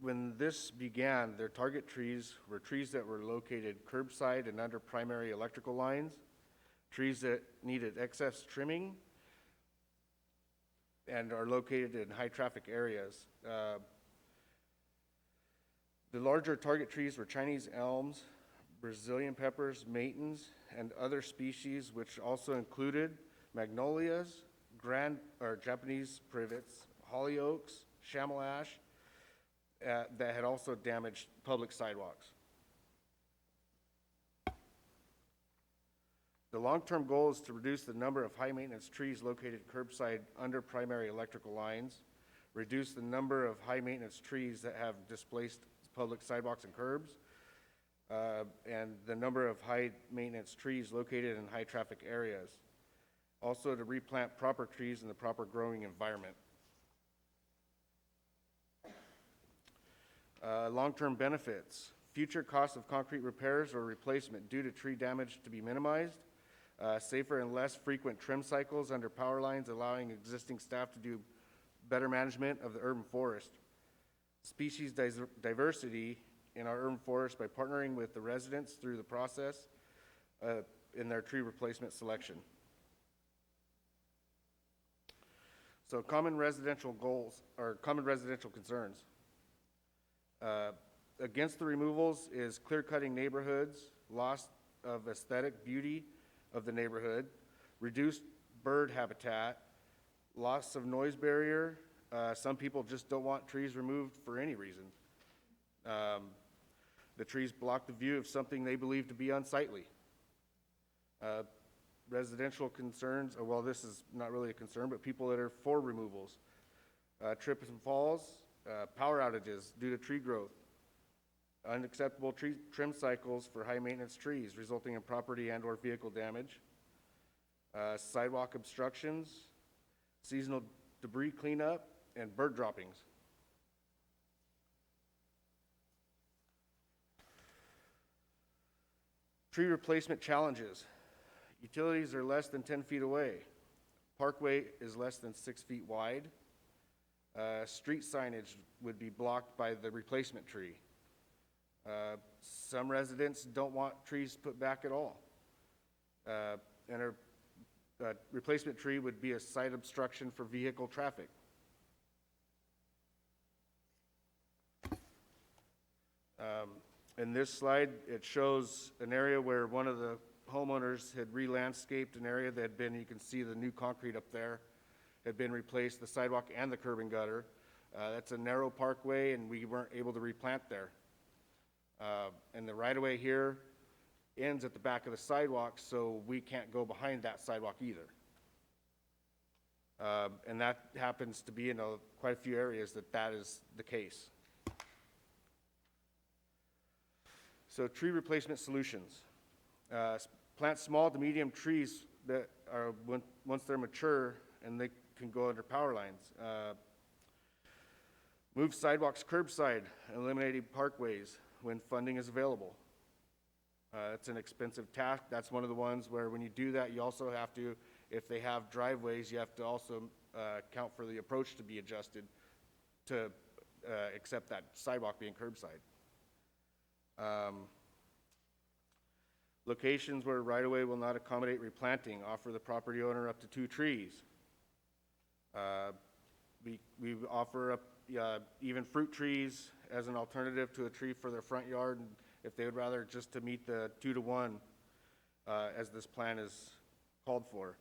when this began, their target trees were trees that were located curbside and under primary electrical lines, trees that needed excess trimming, and are located in high-traffic areas. The larger target trees were Chinese elms, Brazilian peppers, matins, and other species, which also included magnolias, Japanese privets, holly oaks, chamois ash, that had also damaged public sidewalks. The long-term goal is to reduce the number of high-maintenance trees located curbside under primary electrical lines, reduce the number of high-maintenance trees that have displaced public sidewalks and curbs, and the number of high-maintenance trees located in high-traffic areas. Also, to replant proper trees in the proper growing environment. Long-term benefits. Future costs of concrete repairs or replacement due to tree damage to be minimized. Safer and less frequent trim cycles under power lines, allowing existing staff to do better management of the urban forest. Species diversity in our urban forest by partnering with the residents through the process in their tree replacement selection. So common residential goals, or common residential concerns. Against the removals is clear-cutting neighborhoods, loss of aesthetic beauty of the neighborhood, reduced bird habitat, loss of noise barrier. Some people just don't want trees removed for any reason. The trees block the view of something they believe to be unsightly. Residential concerns, well, this is not really a concern, but people that are for removals. Trips and falls, power outages due to tree growth, unacceptable tree trim cycles for high-maintenance trees resulting in property and/or vehicle damage, sidewalk obstructions, seasonal debris cleanup, and bird droppings. Tree replacement challenges. Utilities are less than 10 feet away. Parkway is less than 6 feet wide. Street signage would be blocked by the replacement tree. Some residents don't want trees put back at all. And a replacement tree would be a site obstruction for vehicle traffic. In this slide, it shows an area where one of the homeowners had re-landscaped an area that had been, you can see the new concrete up there, had been replaced, the sidewalk and the curb and gutter. That's a narrow parkway, and we weren't able to replant there. And the right-of-way here ends at the back of the sidewalk, so we can't go behind that sidewalk either. And that happens to be in quite a few areas that is the case. So tree replacement solutions. Plant small to medium trees that are, once they're mature and they can go under power lines. Move sidewalks curbside, eliminating parkways when funding is available. It's an expensive task. That's one of the ones where when you do that, you also have to, if they have driveways, you have to also account for the approach to be adjusted to accept that sidewalk being curbside. Locations where right-of-way will not accommodate replanting, offer the property owner up to 2 trees. We offer up even fruit trees as an alternative to a tree for their front yard, and if they would rather just to meet the 2-to-1 as this plan is called for.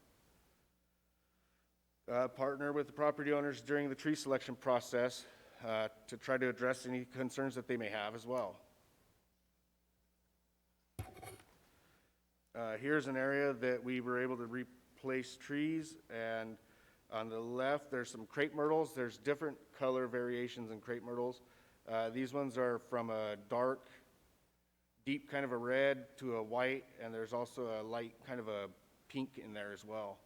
Partner with the property owners during the tree selection process to try to address any concerns that they may have as well. Here's an area that we were able to replace trees, and on the left there's some crepe myrtles. There's different color variations in crepe myrtles. These ones are from a dark, deep kind of a red to a white, and there's also a light kind of a pink in there as well.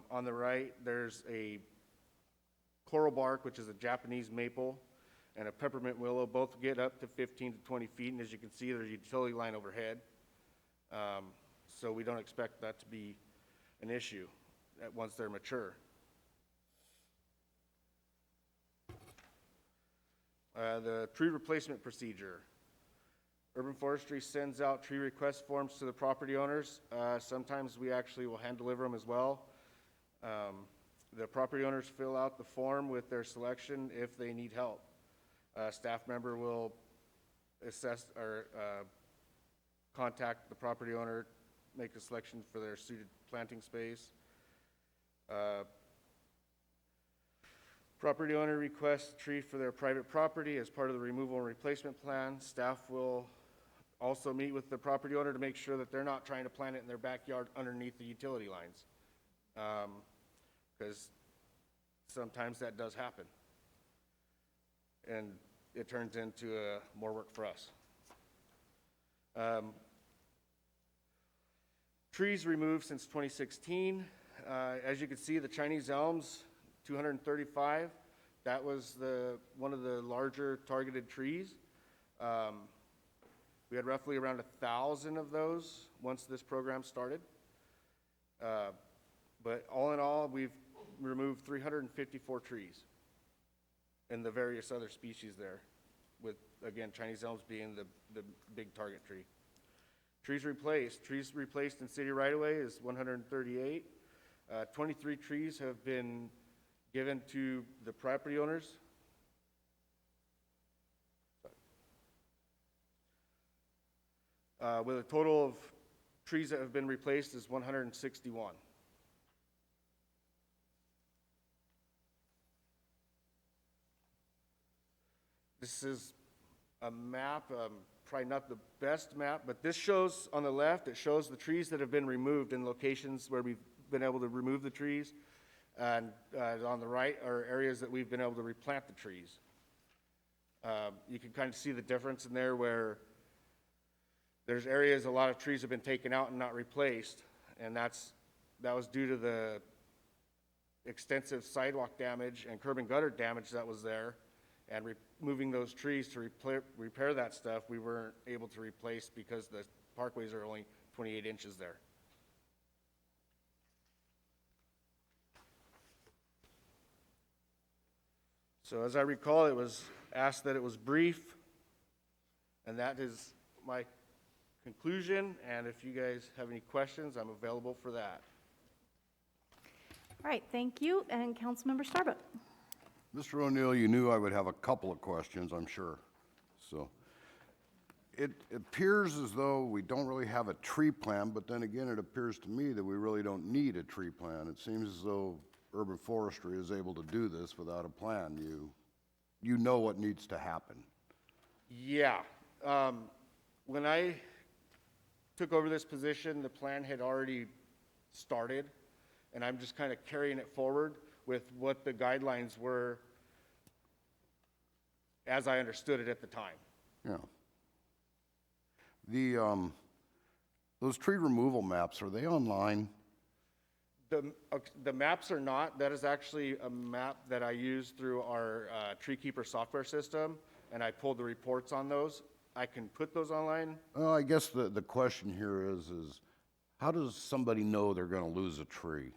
On the right, there's a coral bark, which is a Japanese maple, and a peppermint willow. Both get up to 15 to 20 feet, and as you can see, there's a utility line overhead. So we don't expect that to be an issue once they're mature. The tree replacement procedure. Urban Forestry sends out tree request forms to the property owners. Sometimes we actually will hand deliver them as well. The property owners fill out the form with their selection if they need help. A staff member will assess or contact the property owner, make a selection for their suited planting space. Property owner requests a tree for their private property as part of the removal and replacement plan. Staff will also meet with the property owner to make sure that they're not trying to plant it in their backyard underneath the utility lines, because sometimes that does happen, and it turns into more work for us. Trees removed since 2016. As you can see, the Chinese elms, 235. That was one of the larger targeted trees. We had roughly around 1,000 of those once this program started. But all in all, we've removed 354 trees and the various other species there, with, again, Chinese elms being the big target tree. Trees replaced in city right-of-way is 138. 23 trees have been given to the property owners. With a total of trees that have been replaced is 161. This is a map, probably not the best map, but this shows on the left, it shows the trees that have been removed in locations where we've been able to remove the trees. And on the right are areas that we've been able to replant the trees. You can kind of see the difference in there where there's areas a lot of trees have been taken out and not replaced, and that was due to the extensive sidewalk damage and curb and gutter damage that was there. And removing those trees to repair that stuff, we weren't able to replace because the parkways are only 28 inches there. So as I recall, it was asked that it was brief, and that is my conclusion. And if you guys have any questions, I'm available for that. All right, thank you. And Councilmember Starbuck. Mr. O'Neill, you knew I would have a couple of questions, I'm sure. So it appears as though we don't really have a tree plan, but then again, it appears to me that we really don't need a tree plan. It seems as though Urban Forestry is able to do this without a plan. You know what needs to happen. Yeah. When I took over this position, the plan had already started, and I'm just kind of carrying it forward with what the guidelines were as I understood it at the time. Yeah. Those tree removal maps, are they online? The maps are not. That is actually a map that I use through our Tree Keeper software system, and I pulled the reports on those. I can put those online. Well, I guess the question here is how does somebody know they're going to lose a tree?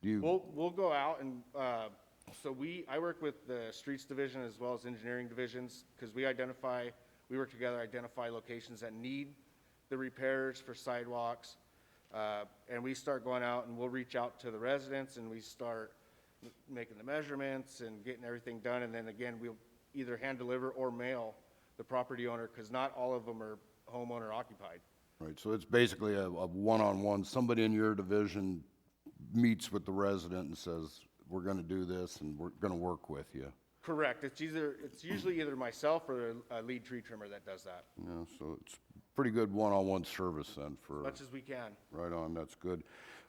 We'll go out and I work with the streets division as well as engineering divisions, because we identify We work together, identify locations that need the repairs for sidewalks, and we start going out and we'll reach out to the residents and we start making the measurements and getting everything done. And then again, we'll either hand deliver or mail the property owner, because not all of them are homeowner occupied. Right, so it's basically a one-on-one, somebody in your division meets with the resident and says, we're gonna do this and we're gonna work with you. Correct. It's usually either myself or a lead tree trimmer that does that. Yeah, so it's pretty good one-on-one service then for. As much as we can. Right on, that's good.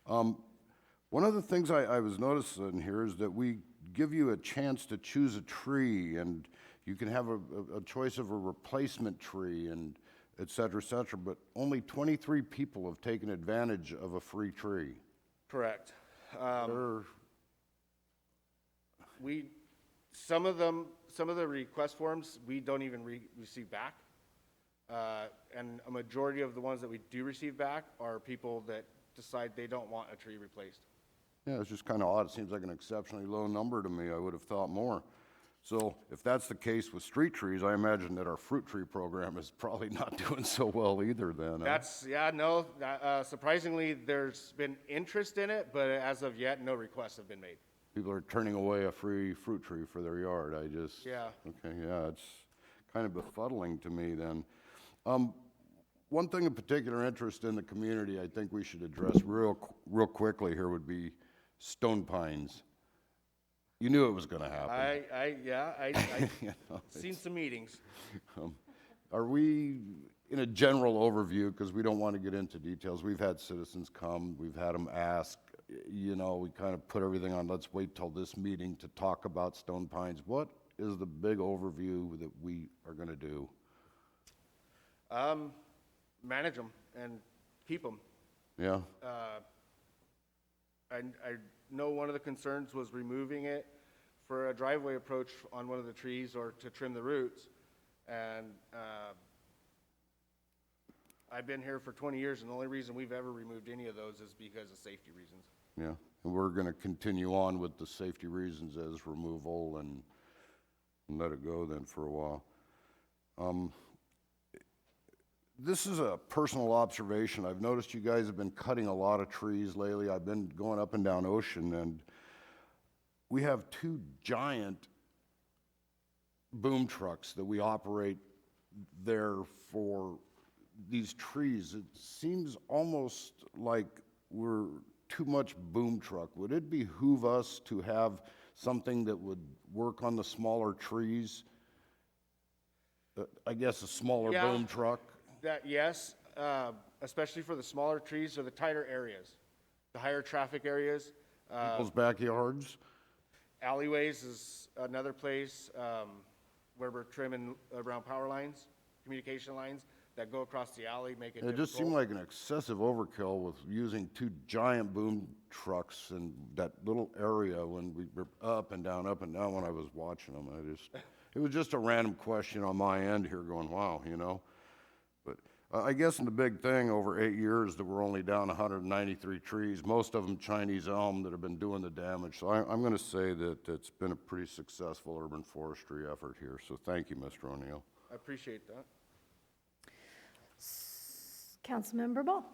One of the things I was noticing here is that we give you a chance to choose a tree, and you can have a choice of a replacement tree and et cetera, but only 23 people have taken advantage of a free tree. Correct. Some of the request forms, we don't even receive back. And a majority of the ones that we do receive back are people that decide they don't want a tree replaced. Yeah, it's just kind of odd. It seems like an exceptionally low number to me. I would have thought more. So if that's the case with street trees, I imagine that our fruit tree program is probably not doing so well either then. Surprisingly, there's been interest in it, but as of yet, no requests have been made. People are turning away a free fruit tree for their yard. Yeah. Okay, yeah, it's kind of befuddling to me then. One thing of particular interest in the community I think we should address real quickly here would be stone pines. You knew it was going to happen. I've seen some meetings. Are we, in a general overview, because we don't want to get into details, we've had citizens come, we've had them ask, we kind of put everything on, let's wait till this meeting to talk about stone pines. What is the big overview that we are going to do? Manage them and keep them. Yeah. I know one of the concerns was removing it for a driveway approach on one of the trees or to trim the roots. And I've been here for 20 years, and the only reason we've ever removed any of those is because of safety reasons. Yeah, and we're going to continue on with the safety reasons as removal and let it go then for a while. This is a personal observation. I've noticed you guys have been cutting a lot of trees lately. I've been going up and down Ocean, and we have two giant boom trucks that we operate there for these trees. It seems almost like we're too much boom truck. Would it behoove us to have something that would work on the smaller trees? I guess a smaller boom truck? Yes, especially for the smaller trees or the tighter areas, the higher traffic areas. People's backyards? Alleyways is another place where we're trimming around power lines, communication lines that go across the alley, make it difficult. It just seemed like an excessive overkill with using two giant boom trucks in that little area when we were up and down when I was watching them. It was just a random question on my end here going, wow, But I guess in the big thing, over 8 years, that we're only down 193 trees, most of them Chinese elm that have been doing the damage. So I'm going to say that it's been a pretty successful urban forestry effort here. So thank you, Mr. O'Neill. I appreciate that. Councilmember Ball.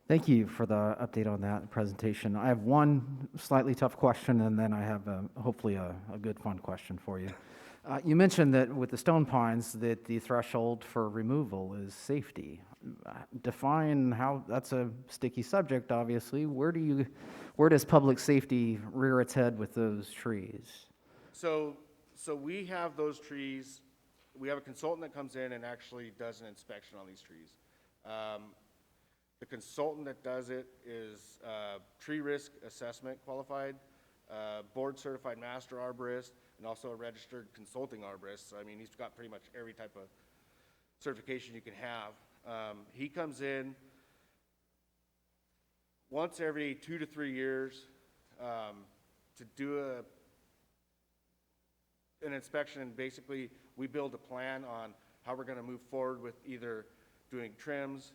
Thank you for the update on that presentation. I have one slightly tough question, and then I have hopefully a good fun question for you. You mentioned that with the stone pines that the threshold for removal is safety. Define how, that's a sticky subject, obviously. Where does public safety rear its head with those trees? So we have those trees, we have a consultant that comes in and actually does an inspection on these trees. The consultant that does it is tree risk assessment qualified, board certified master arborist, and also a registered consulting arborist. So, I mean, he's got pretty much every type of certification you can have. He comes in once every 2 to 3 years to do an inspection, and basically we build a plan on how we're going to move forward with either doing trims,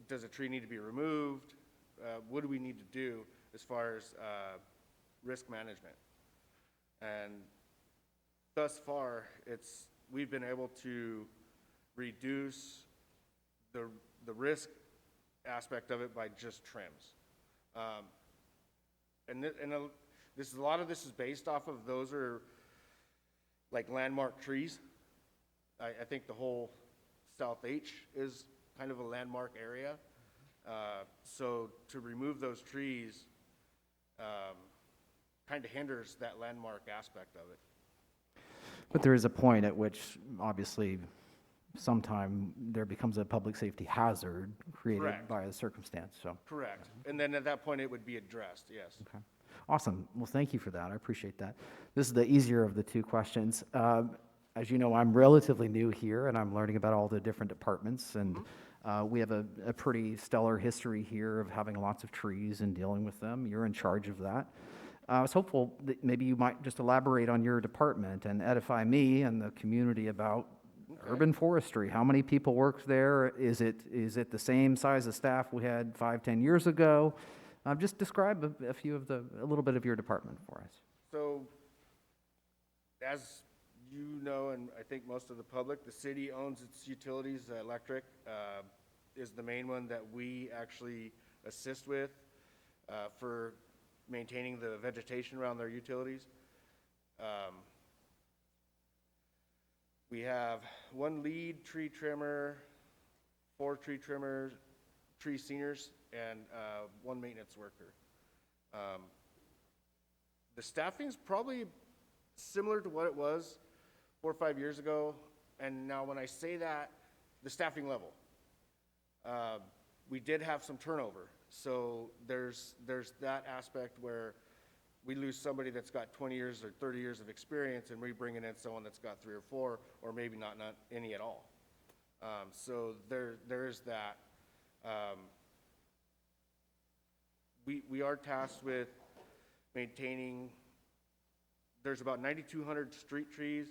does a tree need to be removed, what do we need to do as far as risk management. And thus far, it's we've been able to reduce the risk aspect of it by just trims. A lot of this is based off of those are like landmark trees. I think the whole South H is kind of a landmark area. So to remove those trees kind of hinders that landmark aspect of it. But there is a point at which, obviously, sometime there becomes a public safety hazard created Correct. by a circumstance, so. Correct. And then at that point, it would be addressed, yes. Okay. Awesome. Well, thank you for that. I appreciate that. This is the easier of the two questions. As you know, I'm relatively new here, and I'm learning about all the different departments, and we have a pretty stellar history here of having lots of trees and dealing with them. You're in charge of that. I was hopeful that maybe you might just elaborate on your department and edify me and the community about urban forestry. How many people work there? Is it the same size of staff we had 5-10 years ago? Just describe a little bit of your department for us. So, as you know, and I think most of the public, the city owns its utilities. Electric is the main one that we actually assist with for maintaining the vegetation around their utilities. We have one lead tree trimmer, 4 tree trimmers, tree seniors, and 1 maintenance worker. The staffing's probably similar to what it was 4 or 5 years ago. And now when I say that, the staffing level, we did have some turnover. So there's that aspect where we lose somebody that's got 20 years or 30 years of experience, and we bring in someone that's got 3 or 4, or maybe not any at all. So there is that. We are tasked with maintaining, there's about 9,200 street trees,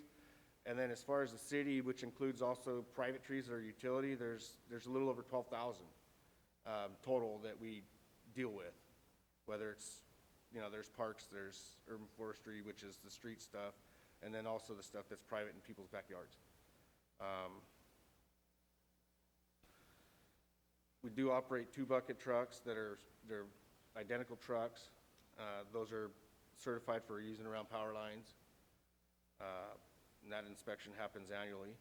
and then as far as the city, which includes also private trees that are utility, there's a little over 12,000 total that we deal with, whether it's, there's parks, there's urban forestry, which is the street stuff, and then also the stuff that's private in people's backyards. We do operate 2 bucket trucks they're identical trucks. Those are certified for using around power lines. And that inspection happens annually.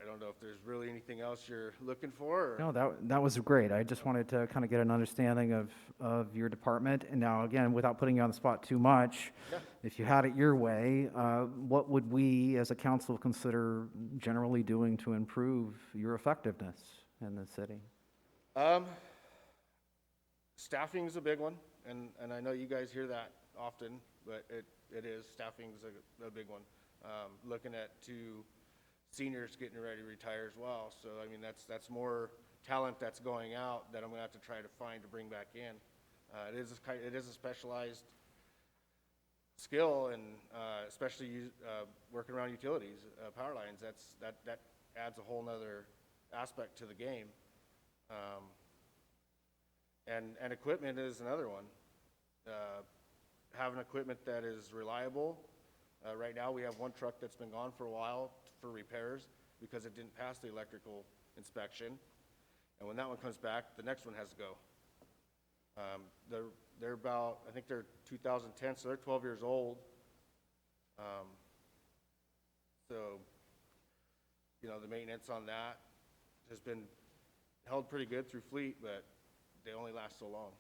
I don't know if there's really anything else you're looking for. Or? No, that was great. I just wanted to kind of get an understanding of your department. And now, again, without putting you on the spot too much, Yeah. if you had it your way, what would we as a council consider generally doing to improve your effectiveness in the city? Staffing is a big one, and I know you guys hear that often, but it is, staffing is a big one. Looking at 2 seniors getting ready to retire as well, so I mean that's more talent that's going out that I'm gonna have to try to find to bring back in. It is a specialized skill, and especially working around utilities, power lines. That adds a whole nother aspect to the game. And equipment is another one. Having equipment that is reliable. Right now, we have 1 truck that's been gone for a while for repairs because it didn't pass the electrical inspection. And when that one comes back, the next one has to go. They're about, I think they're 2010, so they're 12 years old. So, the maintenance on that has been held pretty good through fleet, but they only last so long.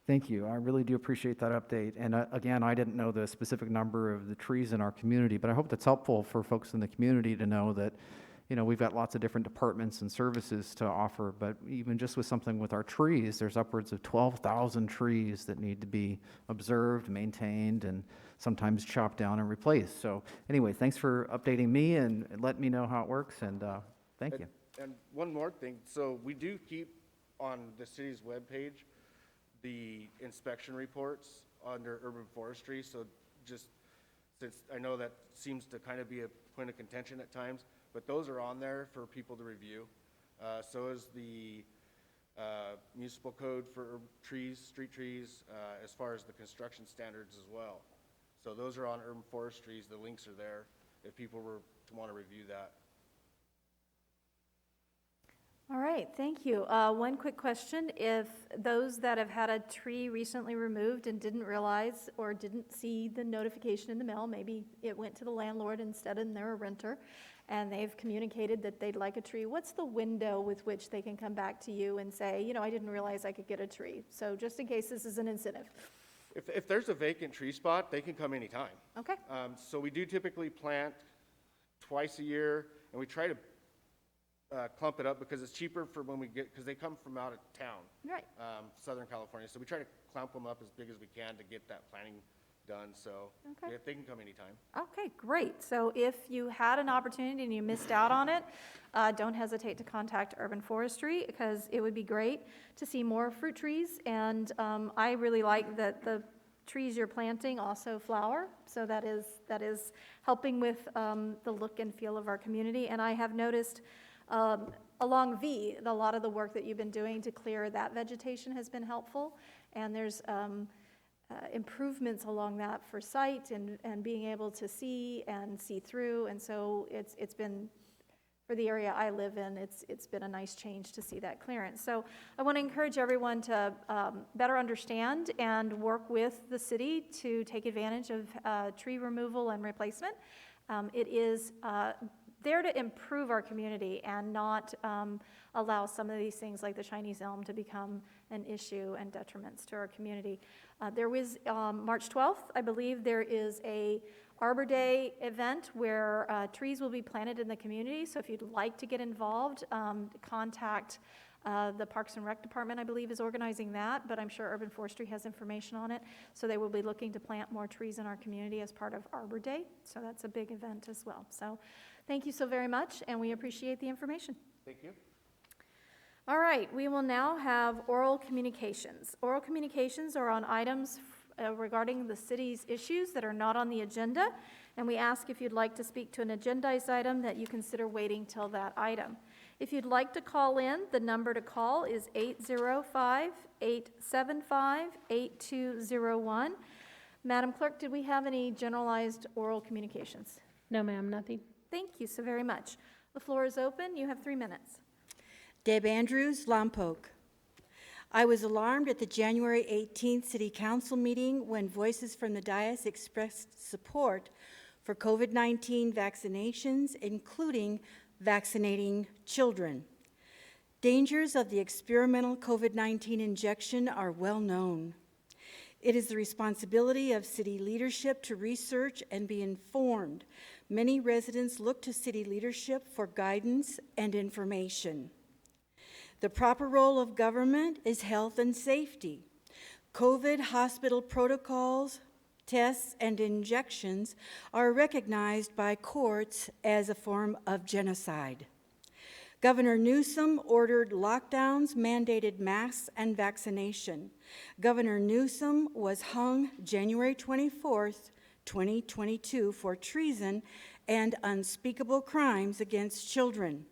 Thank you. I really do appreciate that update. And again, I didn't know the specific number of the trees in our community, but I hope that's helpful for folks in the community to know that, we've got lots of different departments and services to offer, but even just with something with our trees, there's upwards of 12,000 trees that need to be observed, maintained, and sometimes chopped down and replaced. So anyway, thanks for updating me and letting me know how it works, and thank you. And one more thing, so we do keep on the city's webpage the inspection reports under urban forestry, so just since I know that seems to kind of be a point of contention at times, but those are on there for people to review. So is the municipal code for trees, street trees, as far as the construction standards as well. So those are on urban forestries. The links are there if people were to want to review that. All right, thank you. One quick question. If those that have had a tree recently removed and didn't realize or didn't see the notification in the mail, maybe it went to the landlord instead and they're a renter, and they've communicated that they'd like a tree, what's the window with which they can come back to you and say, you know, I didn't realize I could get a tree? So just in case this is an incentive. If there's a vacant tree spot, they can come anytime. Okay, So we do typically plant twice a year, and we try to clump it up because it's cheaper for when we get, because they come from out of town, right. Southern California. So we try to clump them up as big as we can to get that planting done. So Okay. yeah, they can come anytime. Okay, great. So if you had an opportunity and you missed out on it, don't hesitate to contact Urban Forestry because it would be great to see more fruit trees. And I really like that the trees you're planting also flower. So that is helping with the look and feel of our community. And I have noticed along V, a lot of the work that you've been doing to clear that vegetation has been helpful. And there's improvements along that for sight and being able to see and see through. And so it's been, for the area I live in, it's been a nice change to see that clearance. So I want to encourage everyone to better understand and work with the city to take advantage of tree removal and replacement. It is there to improve our community and not allow some of these things like the Chinese elm to become an issue and detriments to our community. There was March 12th, I believe there is a Arbor Day event where trees will be planted in the community. So if you'd like to get involved, contact the Parks and Rec Department, I believe, is organizing that, but I'm sure Urban Forestry has information on it. So they will be looking to plant more trees in our community as part of Arbor Day. So that's a big event as well. So thank you so very much, and we appreciate the information. Thank you. All right, we will now have oral communications. Oral communications are on items regarding the city's issues that are not on the agenda, and we ask if you'd like to speak to an agendized item that you consider waiting till that item. If you'd like to call in, the number to call is 805-875-8201. Madam Clerk, did we have any generalized oral communications? No, ma'am, nothing. Thank you so very much. The floor is open. You have 3 minutes. Deb Andrews, Lompoc. I was alarmed at the January 18th City Council meeting when voices from the dais expressed support for COVID-19 vaccinations, including vaccinating children. Dangers of the experimental COVID-19 injection are well known. It is the responsibility of city leadership to research and be informed. Many residents look to city leadership for guidance and information. The proper role of government is health and safety. COVID hospital protocols, tests, and injections are recognized by courts as a form of genocide. Governor Newsom ordered lockdowns, mandated masks, and vaccination. Governor Newsom was hung January 24th, 2022 for treason and unspeakable crimes against children.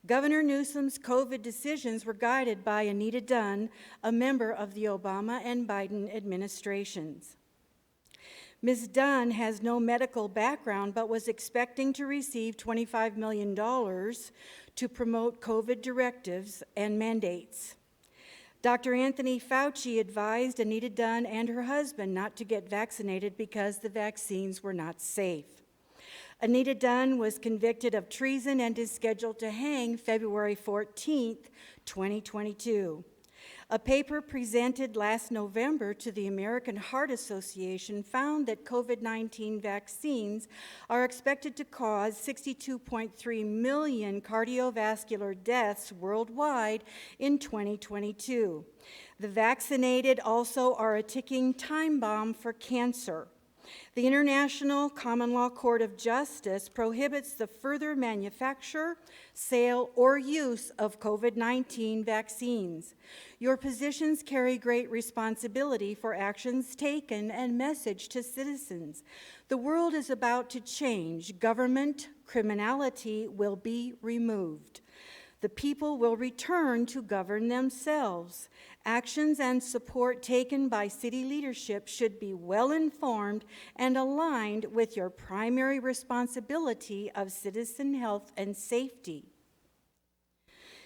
Governor Newsom's COVID decisions were guided by Anita Dunn, a member of the Obama and Biden administrations. Ms. Dunn has no medical background but was expecting to receive $25 million to promote COVID directives and mandates. Dr. Anthony Fauci advised Anita Dunn and her husband not to get vaccinated because the vaccines were not safe. Anita Dunn was convicted of treason and is scheduled to hang February 14th, 2022. A paper presented last November to the American Heart Association found that COVID-19 vaccines are expected to cause 62.3 million cardiovascular deaths worldwide in 2022. The vaccinated also are a ticking time bomb for cancer. The International Common Law Court of Justice prohibits the further manufacture, sale, or use of COVID-19 vaccines. Your positions carry great responsibility for actions taken and message to citizens. The world is about to change. Government criminality will be removed. The people will return to govern themselves. Actions and support taken by city leadership should be well-informed and aligned with your primary responsibility of citizen health and safety.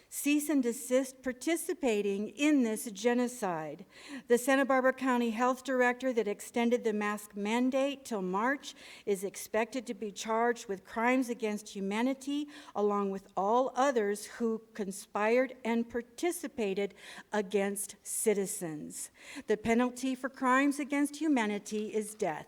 Cease and desist participating in this genocide. The Santa Barbara County Health Director that extended the mask mandate till March is expected to be charged with crimes against humanity, along with all others who conspired and participated against citizens. The penalty for crimes against humanity is death.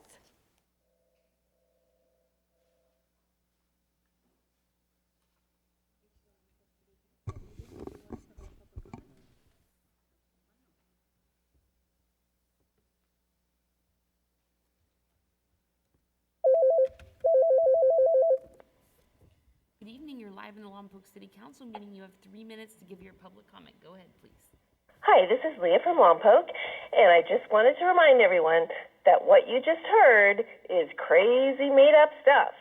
Good evening, you're live in the Lompoc City Council meeting. You have 3 minutes to give your public comment. Go ahead, please. Hi, this is Leah from Lompoc, and I just wanted to remind everyone that what you just heard is crazy made-up stuff,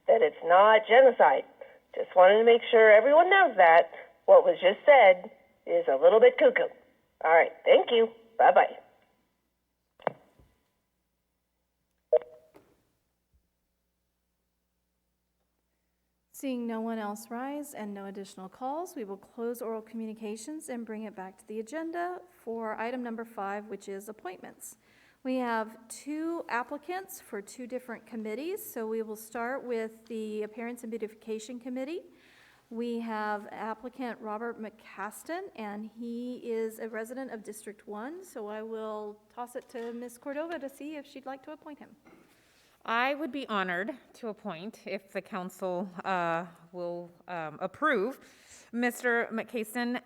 that it's not genocide. Just wanted to make sure everyone knows that what was just said is a little bit cuckoo. All right, thank you. Bye-bye. Seeing no one else rise and no additional calls, we will close oral communications and bring it back to the agenda for item number 5, which is appointments. We have 2 applicants for 2 different committees, so we will start with the Appearance and Beautification Committee. We have applicant Robert McCaston, and he is a resident of District 1, so I will toss it to Ms. Cordova to see if she'd like to appoint him. I would be honored to appoint, if the council will approve, Mr. McCaston.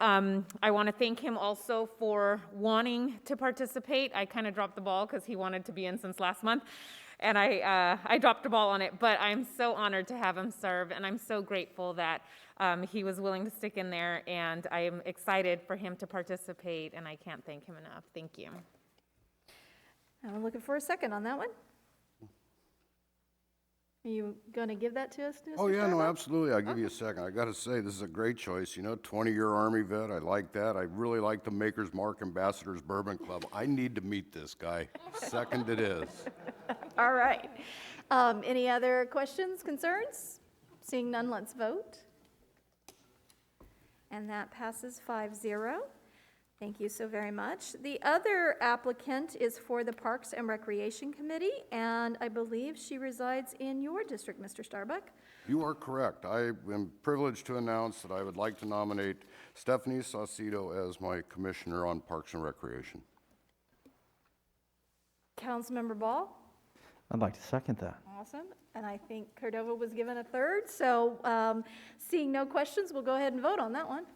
I want to thank him also for wanting to participate. I kind of dropped the ball because he wanted to be in since last month, and I dropped the ball on it, but I'm so honored to have him serve, and I'm so grateful that he was willing to stick in there, and I am excited for him to participate, and I can't thank him enough. Thank you. I'm looking for a second on that one. Are you going to give that to us, Mr. Oh, yeah, no, Starbuck? absolutely. I'll give you a second. I got to say, this is a great choice. You know, 20-year Army vet. I like that. I really like the Maker's Mark Ambassadors Bourbon Club. I need to meet this guy. Second it is. All right. Any other questions, concerns? Seeing none, let's vote. And that passes 5-0. Thank you so very much. The other applicant is for the Parks and Recreation Committee, and I believe she resides in your district, Mr. Starbuck. You are correct. I am privileged to announce that I would like to nominate Stephanie Saucedo as my commissioner on Parks and Recreation. Councilmember Ball? I'd like to second that. Awesome. And I think Cordova was given a third. So seeing no questions, we'll go ahead and vote on that one.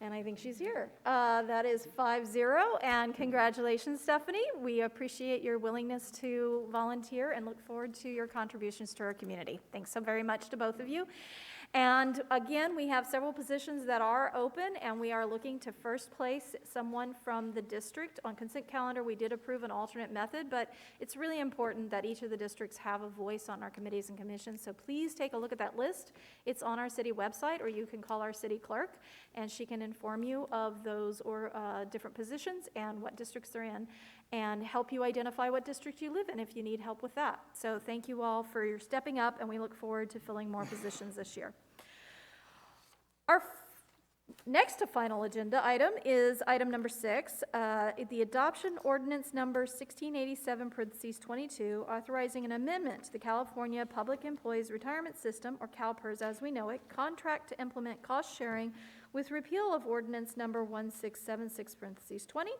And I think she's here. That is 5-0, and congratulations, Stephanie. We appreciate your willingness to volunteer and look forward to your contributions to our community. Thanks so very much to both of you. And again, we have several positions that are open, and we are looking to first place someone from the district. On consent calendar, we did approve an alternate method, but it's really important that each of the districts have a voice on our committees and commissions. So please take a look at that list. It's on our city website, or you can call our city clerk, and she can inform you of those or different positions and what districts they're in, and help you identify what district you live in if you need help with that. So thank you all for your stepping up, and we look forward to filling more positions this year. Our next to final agenda item is item number 6, the adoption ordinance number 1687, parentheses 22, authorizing an amendment to the California Public Employees Retirement System, or CalPERS as we know it, contract to implement cost sharing with repeal of ordinance number 1676, parentheses 20.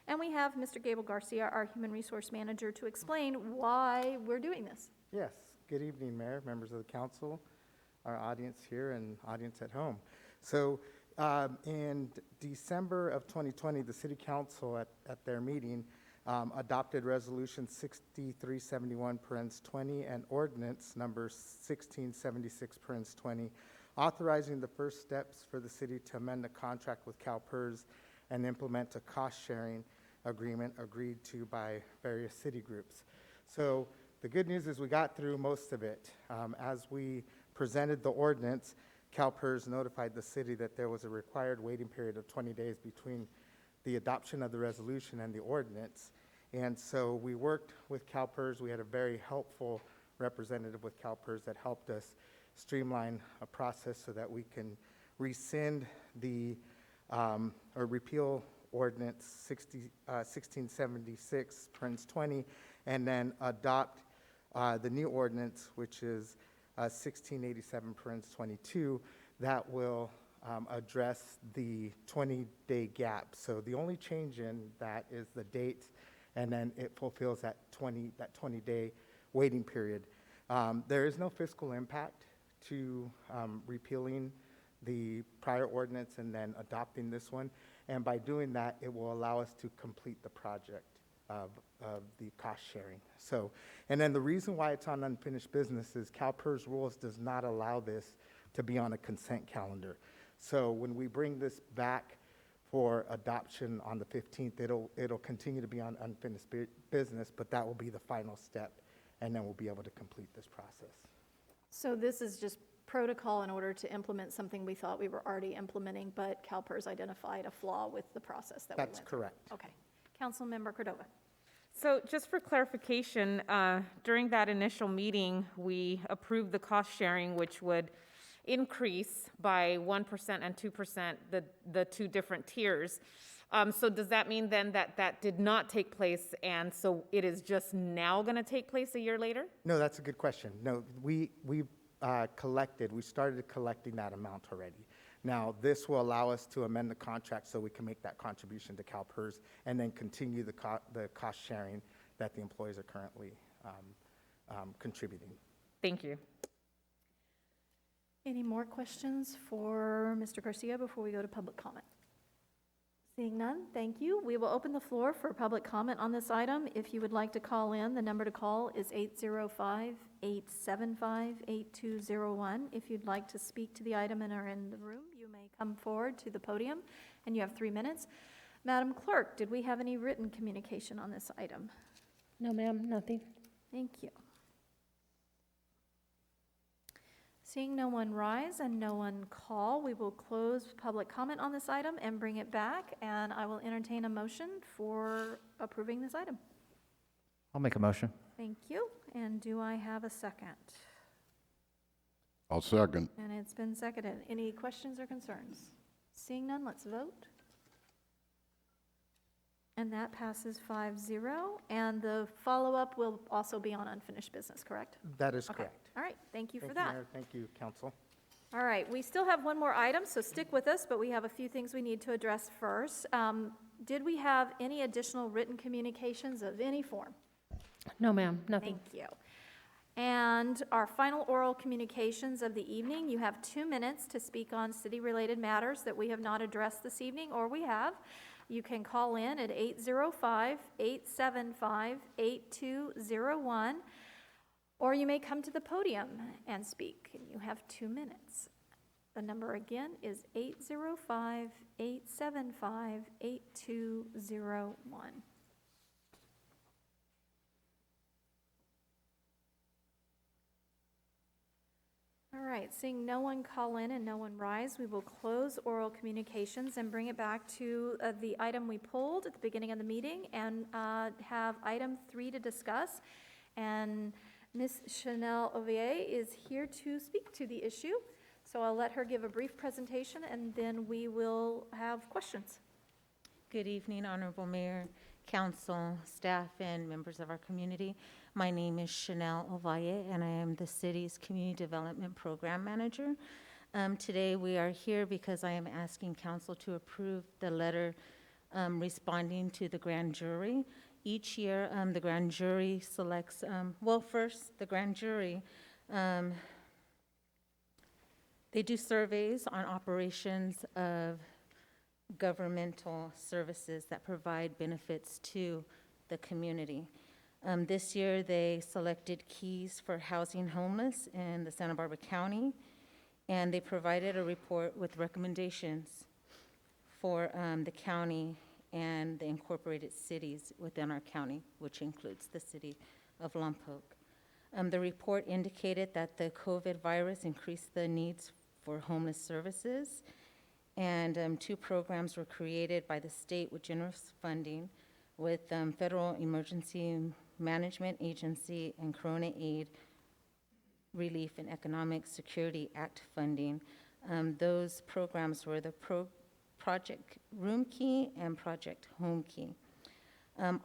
And we have Mr. Gable Garcia, our Human Resource Manager, to explain why we're doing this. Yes. Good evening, Mayor, members of the council, our audience here, and audience at home. So in December of 2020, the City Council at their meeting adopted Resolution 6371, parens 20, and Ordinance number 1676, parens 20, authorizing the first steps for the city to amend the contract with CalPERS and implement a cost-sharing agreement agreed to by various city groups. So the good news is we got through most of it. As we presented the ordinance, CalPERS notified the city that there was a required waiting period of 20 days between the adoption of the resolution and the ordinance. And so we worked with CalPERS. We had a very helpful representative with CalPERS that helped us streamline a process so that we can rescind the, or repeal ordinance 1676, Prince 20, and then adopt the new ordinance, which is 1687, Prince 22, that will address the 20-day gap. So the only change in that is the date, and then it fulfills that 20-day waiting period. There is no fiscal impact to repealing the prior ordinance and then adopting this one. And by doing that, it will allow us to complete the project of the cost sharing. So, and then the reason why it's on unfinished business is CalPERS rules does not allow this to be on a consent calendar. So when we bring this back for adoption on the 15th, it'll continue to be on unfinished business, but that will be the final step, and then we'll be able to complete this process. So this is just protocol in order to implement something we thought we were already implementing, but CalPERS identified a flaw with the process that we went That's through. correct. Okay. Councilmember Cordova. So just for clarification, during that initial meeting, we approved the cost sharing, which would increase by 1% and 2%, the two different tiers. So does that mean then that that did not take place, and so it is just now going to take place a year later? No, that's a good question. No, we started collecting that amount already. Now, this will allow us to amend the contract so we can make that contribution to CalPERS and then continue the cost sharing that the employees are currently contributing. Thank you. Any more questions for Mr. Garcia before we go to public comment? Seeing none, thank you. We will open the floor for public comment on this item. If you would like to call in, the number to call is 805-875-8201. If you'd like to speak to the item and are in the room, you may come forward to the podium, and you have 3 minutes. Madam Clerk, did we have any written communication on this item? No, ma'am, nothing. Thank you. Seeing no one rise and no one call, we will close public comment on this item and bring it back, and I will entertain a motion for approving this item. I'll make a motion. Thank you. And do I have a second? I'll second. And it's been seconded. Any questions or concerns? Seeing none, let's vote. And that passes 5-0. And the follow-up will also be on unfinished business, correct? That is Okay. correct. All right, thank you for Thank that. you, Mayor. Thank you, Council. All right, we still have one more item, so stick with us, but we have a few things we need to address first. Did we have any additional written communications of any form? No, ma'am, nothing. Thank you. And our final oral communications of the evening, you have 2 minutes to speak on city-related matters that we have not addressed this evening, or we have. You can call in at 805-875-8201, or you may come to the podium and speak, and you have 2 minutes. The number again is 805-875-8201. All right, seeing no one call in and no one rise, we will close oral communications and bring it back to the item we pulled at the beginning of the meeting and have item 3 to discuss. And Ms. Chanel Ovier is here to speak to the issue. So I'll let her give a brief presentation and then we will have questions. Good evening, Honorable Mayor, Council, staff, and members of our community. My name is Chanel Ovalle, and I am the city's Community Development Program Manager. Today, we are here because I am asking Council to approve the letter responding to the grand jury. Each year, the grand jury selects, the grand jury, they do surveys on operations of governmental services that provide benefits to the community. This year, they selected keys for housing homeless in the Santa Barbara County, and they provided a report with recommendations for the county and the incorporated cities within our county, which includes the city of Lompoc. The report indicated that the COVID virus increased the needs for homeless services, And 2 programs were created by the state with generous funding with Federal Emergency Management Agency and Corona Aid Relief and Economic Security Act funding. Those programs were the Project Room Key and Project Home Key.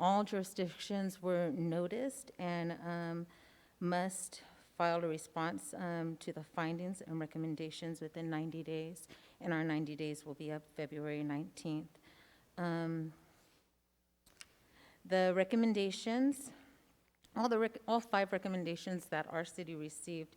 All jurisdictions were noticed and must file a response to the findings and recommendations within 90 days, and our 90 days will be up February 19th. The recommendations, all 5 recommendations that our city received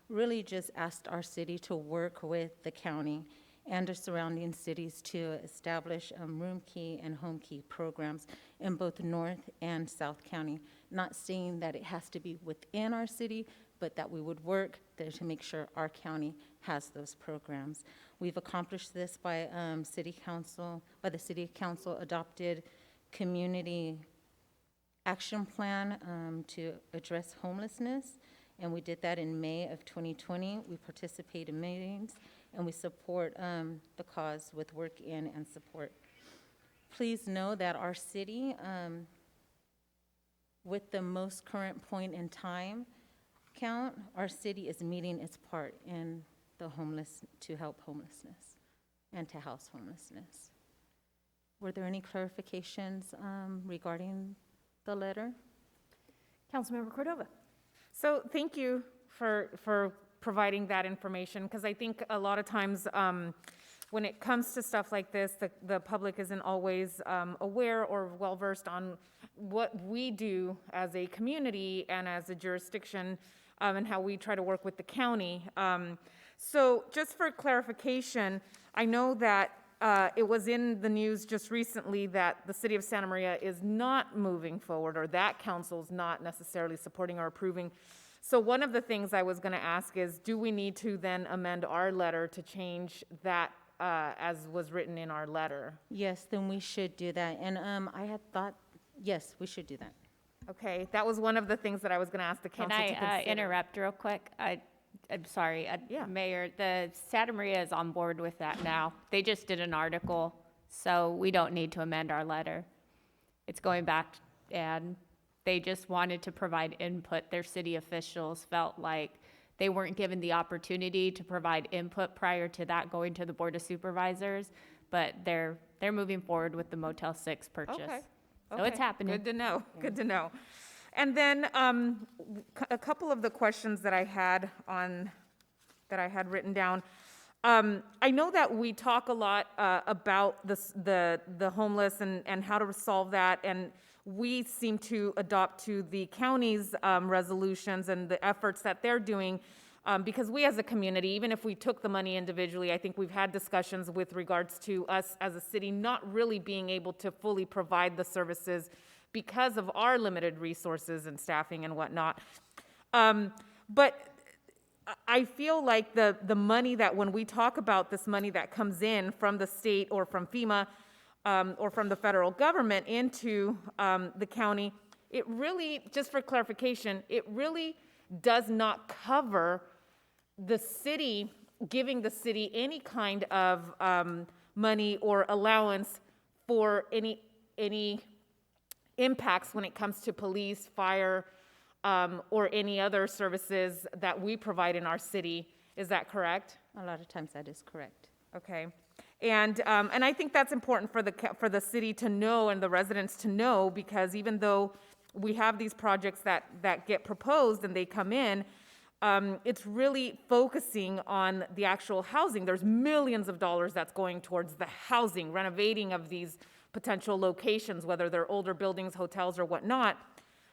really just asked our city to work with the county and the surrounding cities to establish room key and home key programs in both North and South County. Not saying that it has to be within our city, but that we would work there to make sure our county has those programs. We've accomplished this by the City Council adopted community action plan to address homelessness, and we did that in May of 2020. We participate in meetings, and we support the cause with work in and support. Please know that our city, with the most current point in time count, our city is meeting its part in the to help homelessness and to house homelessness. Were there any clarifications regarding the letter? Councilmember Cordova. So thank you for providing that information, because I think a lot of times when it comes to stuff like this, the public isn't always aware or well-versed on what we do as a community and as a jurisdiction and how we try to work with the county. So just for clarification, I know that it was in the news just recently that the city of Santa Maria is not moving forward, or that council's not necessarily supporting or approving. So one of the things I was going to ask is, do we need to then amend our letter to change that as was written in our letter? Yes, then we should do that. And I had thought, yes, we should do that. Okay, that was one of the things that I was going to ask the council to consider. Can I interrupt real quick? I'm sorry, Yeah. Mayor, the Santa Maria is on board with that now. They just did an article, so we don't need to amend our letter. It's going back, and they just wanted to provide input. Their city officials felt like they weren't given the opportunity to provide input prior to that going to the Board of Supervisors, but they're moving forward with the Motel 6 purchase. Okay. So it's happening. Good to know, good to know. And then a couple of the questions that I had written down. I know that we talk a lot about the homeless and how to solve that, and we seem to adopt to the county's resolutions and the efforts that they're doing, because we as a community, even if we took the money individually, I think we've had discussions with regards to us as a city not really being able to fully provide the services because of our limited resources and staffing and whatnot. But I feel like the money that, when we talk about this money that comes in from the state or from FEMA or from the federal government into the county, it really, just for clarification, it really does not cover the city, giving the city any kind of money or allowance for any impacts when it comes to police, fire, or any other services that we provide in our city. Is that correct? A lot of times that is correct. Okay. And I think that's important for the city to know and the residents to know, because even though we have these projects that get proposed and they come in, it's really focusing on the actual housing. There's millions of dollars that's going towards the housing, renovating of these potential locations, whether they're older buildings, hotels, or whatnot.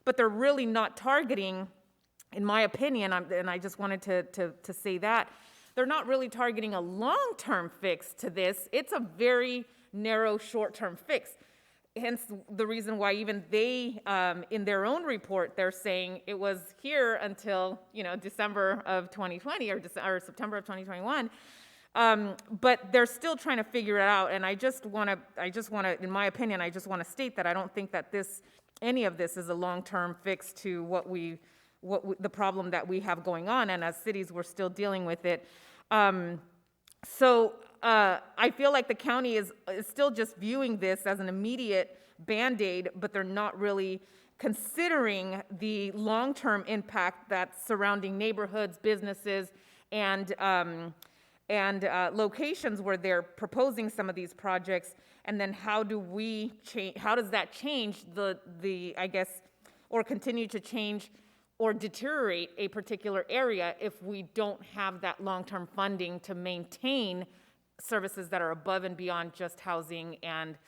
But they're really not targeting, in my opinion, and I just wanted to say that, they're not really targeting a long-term fix to this. It's a very narrow, short-term fix. Hence the reason why even they, in their own report, they're saying it was here until, December of 2020 or September of 2021. But they're still trying to figure it out. And I just want to, in my opinion, I just want to state that I don't think that any of this is a long-term fix to the problem that we have going on. And as cities, we're still dealing with it. So I feel like the county is still just viewing this as an immediate Band-Aid, but they're not really considering the long-term impact that's surrounding neighborhoods, businesses, and locations where they're proposing some of these projects. And then how does that change I guess, or continue to change or deteriorate a particular area if we don't have that long-term funding to maintain services that are above and beyond just housing. And,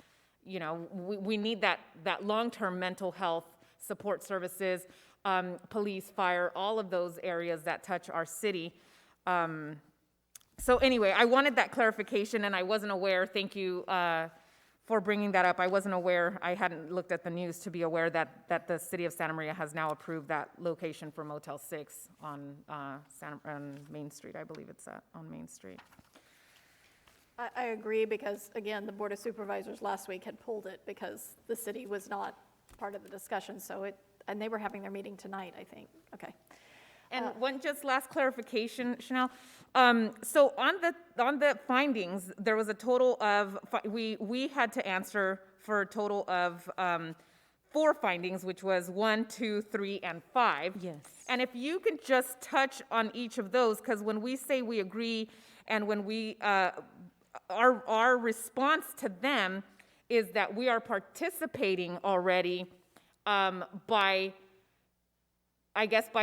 you know, we need that long-term mental health support services, police, fire, all of those areas that touch our city. So anyway, I wanted that clarification, and I wasn't aware, thank you for bringing that up. I wasn't aware, I hadn't looked at the news to be aware that the city of Santa Maria has now approved that location for Motel 6 on Main Street, I believe it's on Main Street. I agree, because again, the Board of Supervisors last week had pulled it because the city was not part of the discussion, and they were having their meeting tonight, I think. Okay. And one just last clarification, Chanel. So on the findings, there was a total of, we had to answer for a total of 4 findings, which was 1, 2, 3, and 5. Yes. And if you can just touch on each of those, because when we say we agree, and when we, our response to them is that we are participating already by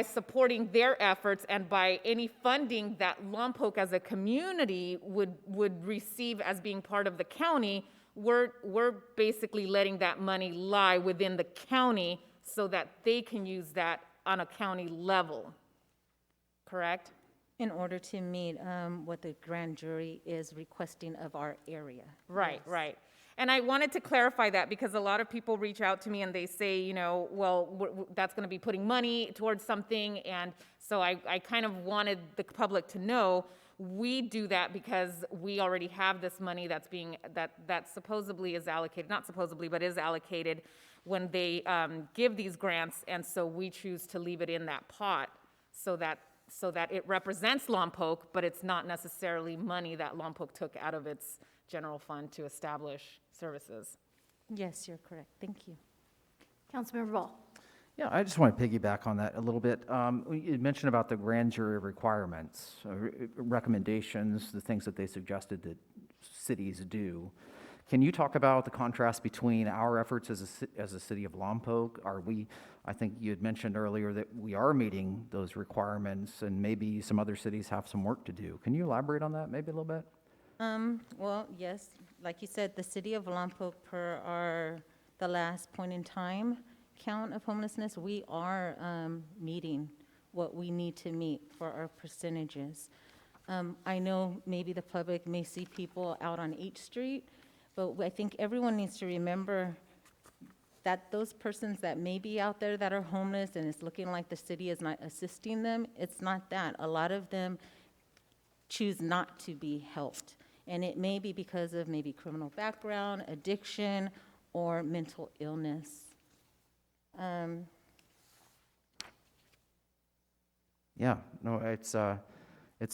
supporting their efforts, and by any funding that Lompoc as a community would receive as being part of the county, we're basically letting that money lie within the county so that they can use that on a county level, correct? In order to meet what the grand jury is requesting of our area. Right, Yes. right. And I wanted to clarify that, because a lot of people reach out to me and they say, you know, well, that's going to be putting money towards something. And so I kind of wanted the public to know we do that because we already have this money that's that supposedly is allocated, not supposedly, but is allocated when they give these grants. And so we choose to leave it in that pot so that it represents Lompoc, but it's not necessarily money that Lompoc took out of its general fund to establish services. Yes, you're correct. Thank you. Councilmember Ball. Yeah, I just want to piggyback on that a little bit. You mentioned about the grand jury requirements, recommendations, the things that they suggested that cities do. Can you talk about the contrast between our efforts as a city of Lompoc? I think you had mentioned earlier that we are meeting those requirements, and maybe some other cities have some work to do. Can you elaborate on that maybe a little bit? Well, yes, like you said, the city of Lompoc, per the last point in time count of homelessness, we are meeting what we need to meet for our percentages. I know maybe the public may see people out on H Street, but I think everyone needs to remember that those persons that may be out there that are homeless and it's looking like the city is not assisting them, it's not that. A lot of them choose not to be helped. And it may be because of maybe criminal background, addiction, or mental illness. Yeah, no, it's a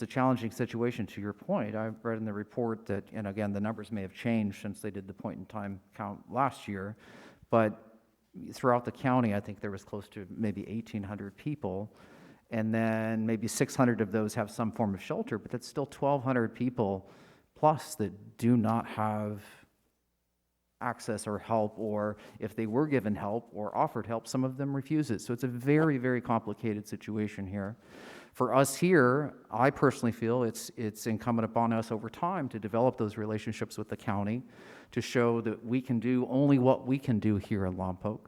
challenging situation, to your point. I've read in the report that, and again, the numbers may have changed since they did the point-in-time count last year, but throughout the county, I think there was close to maybe 1,800 people, and then maybe 600 of those have some form of shelter, but that's still 1,200 people plus that do not have access or help, or if they were given help or offered help, some of them refuse it. So it's a very, very complicated situation here. For us here, I personally feel it's incumbent upon us over time to develop those relationships with the county, to show that we can do only what we can do here in Lompoc,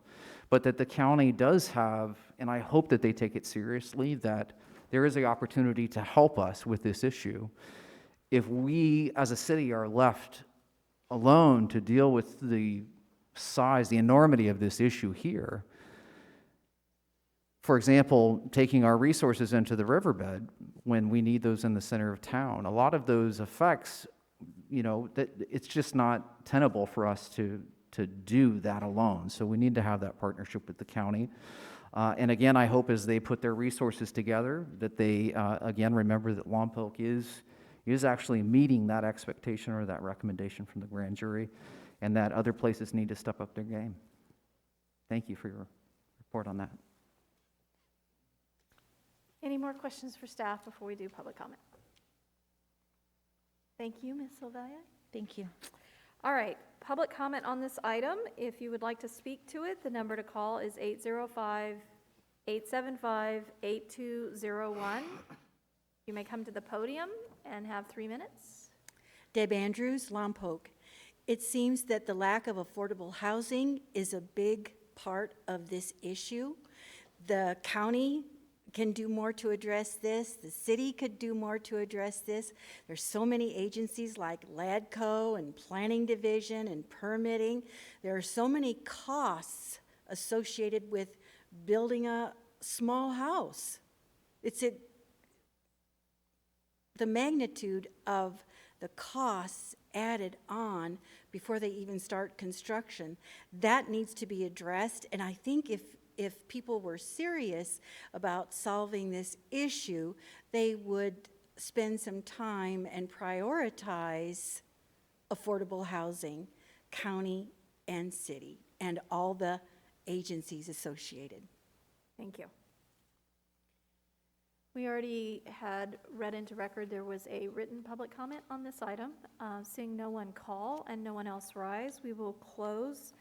but that the county does have, and I hope that they take it seriously, that there is an opportunity to help us with this issue. If we as a city are left alone to deal with the size, the enormity of this issue here, for example, taking our resources into the riverbed when we need those in the center of town, a lot of those effects, that it's just not tenable for us to do that alone. So we need to have that partnership with the county. And again, I hope as they put their resources together that they, again, remember that Lompoc is is actually meeting that expectation or that recommendation from the grand jury, and that other places need to step up their game. Thank you for your report on that. Any more questions for staff before we do public comment? Thank you, Ms. Sylvia. Thank you. All right, public comment on this item. If you would like to speak to it, the number to call is 805-875-8201. You may come to the podium and have 3 minutes. Deb Andrews, Lompoc. It seems that the lack of affordable housing is a big part of this issue. The county can do more to address this. The city could do more to address this. There's so many agencies like LADCO and Planning Division and permitting. There are so many costs associated with building a small house. The magnitude of the costs added on before they even start construction, that needs to be addressed. And I think if people were serious about solving this issue, they would spend some time and prioritize affordable housing, county and city, and all the agencies associated. Thank you. We already had read into record there was a written public comment on this item. Seeing no one call and no one else rise, we will close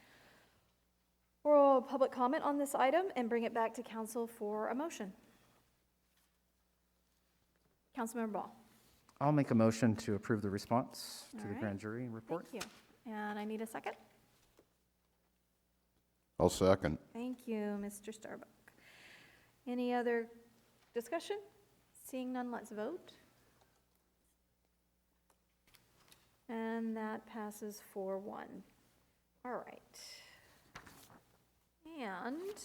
oral public comment on this item and bring it back to council for a motion. Councilmember Ball. I'll make a motion to approve the response to the right. grand jury report. Thank you. And I need a second. I'll second. Thank you, Mr. Starbuck. Any other discussion? Seeing none, let's vote. And that passes 4-1. All right. And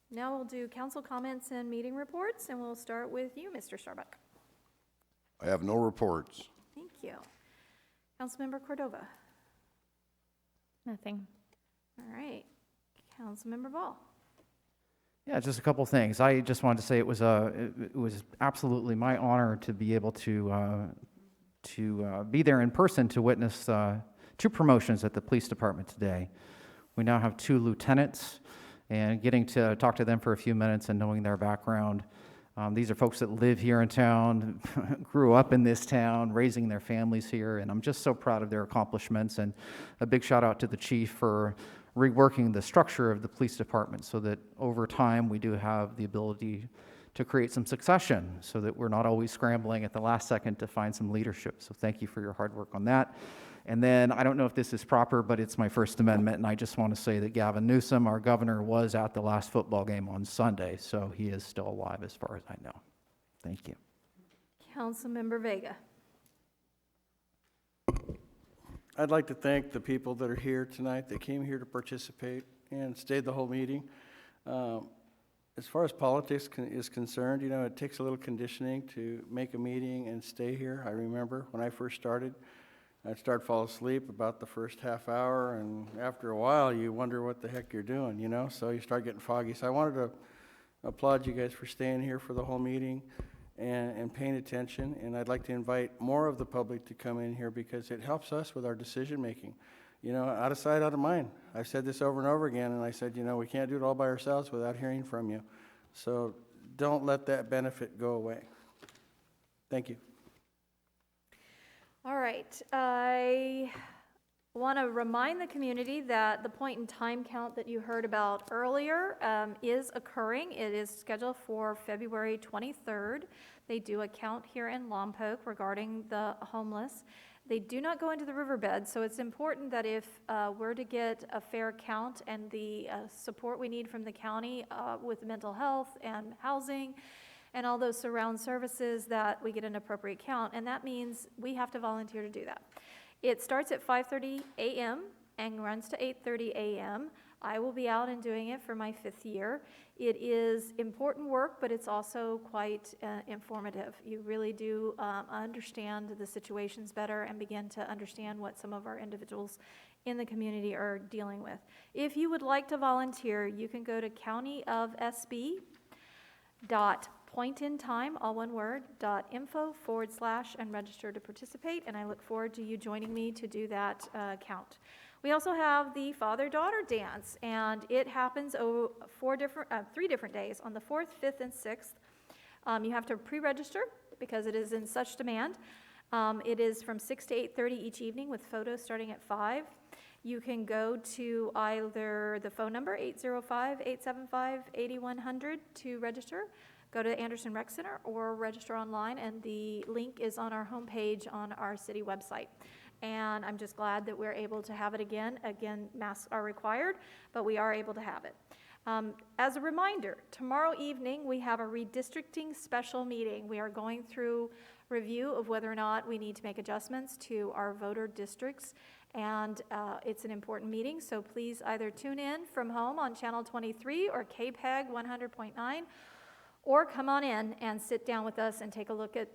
now we'll do council comments and meeting reports, and we'll start with you, Mr. Starbuck. I have no reports. Thank you. Councilmember Cordova. Nothing. All right. Councilmember Ball. Yeah, just a couple things. I just wanted to say it was absolutely my honor to be able to be there in person to witness 2 promotions at the police department today. We now have 2 lieutenants, and getting to talk to them for a few minutes and knowing their background. These are folks that live here in town, grew up in this town, raising their families here, and I'm just so proud of their accomplishments. And a big shout out to the chief for reworking the structure of the police department so that over time we do have the ability to create some succession so that we're not always scrambling at the last second to find some leadership. So thank you for your hard work on that. And then, I don't know if this is proper, but it's my First Amendment, and I just want to say that Gavin Newsom, our governor, was at the last football game on Sunday, so he is still alive as far as I know. Thank you. Councilmember Vega. I'd like to thank the people that are here tonight, that came here to participate and stayed the whole meeting. As far as politics is concerned, you know, it takes a little conditioning to make a meeting and stay here. I remember when I first started, I'd start fall asleep about the first half hour, and after a while, you wonder what the heck you're doing, you know? So you start getting foggy. So I wanted to applaud you guys for staying here for the whole meeting and paying attention. And I'd like to invite more of the public to come in here because it helps us with our decision making. You know, out of sight, out of mind. I've said this over and over again, and I said, you know, we can't do it all by ourselves without hearing from you. So don't let that benefit go away. Thank you. All right. I want to remind the community that the point in time count that you heard about earlier is occurring. It is scheduled for February 23rd. They do a count here in Lompoc regarding the homeless. They do not go into the riverbed, so it's important that if we're to get a fair count and the support we need from the county with mental health and housing and all those surround services, that we get an appropriate count. And that means we have to volunteer to do that. It starts at 5:30 a.m. and runs to 8:30 a.m. I will be out and doing it for my 5th year. It is important work, but it's also quite informative. You really do understand the situations better and begin to understand what some of our individuals in the community are dealing with. If you would like to volunteer, you can go to countyofsb.planning pointintime, all one word, .info/, and register to participate, and I look forward to you joining me to do that count. We also have the father-daughter dance, and it happens 3 different days, on the 4th, 5th, and 6th. You have to pre-register because it is in such demand. It is from 6 to 8:30 each evening with photos starting at 5. You can go to either the phone number, 805-875-8100, to register. Go to Anderson Rec Center or register online, and the link is on our homepage on our city website. And I'm just glad that we're able to have it again. Again, masks are required, but we are able to have it. As a reminder, tomorrow evening we have a redistricting special meeting. We are going through review of whether or not we need to make adjustments to our voter districts, and it's an important meeting, so please either tune in from home on Channel 23 or KPEG 100.9, or come on in and sit down with us and take a look at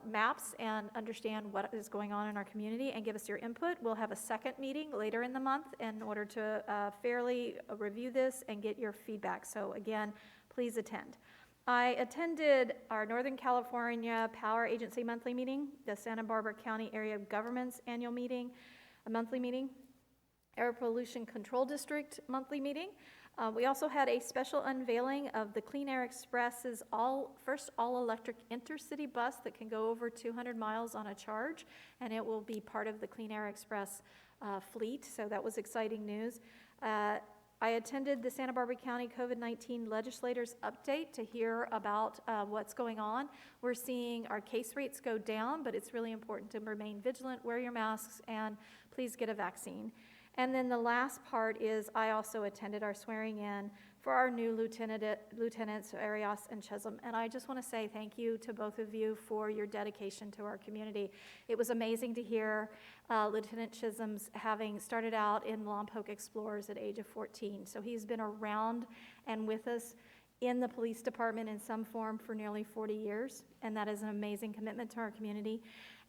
maps and understand what is going on in our community and give us your input. We'll have a second meeting later in the month in order to fairly review this and get your feedback. So again, please attend. I attended our Northern California Power Agency monthly meeting, the Santa Barbara County Area of Government's annual meeting, a monthly meeting, Air Pollution Control District monthly meeting. We also had a special unveiling of the Clean Air Express's first all-electric intercity bus that can go over 200 miles on a charge, and it will be part of the Clean Air Express fleet, so that was exciting news. I attended the Santa Barbara County COVID-19 legislators update to hear about what's going on. We're seeing our case rates go down, but it's really important to remain vigilant, wear your masks, and please get a vaccine. And then the last part is I also attended our swearing in for our new lieutenants, Arias and Chisholm. And I just want to say thank you to both of you for your dedication to our community. It was amazing to hear Lieutenant Chisholm's having started out in Lompoc Explorers at age of 14. So he's been around and with us in the police department in some form for nearly 40 years. And that is an amazing commitment to our community.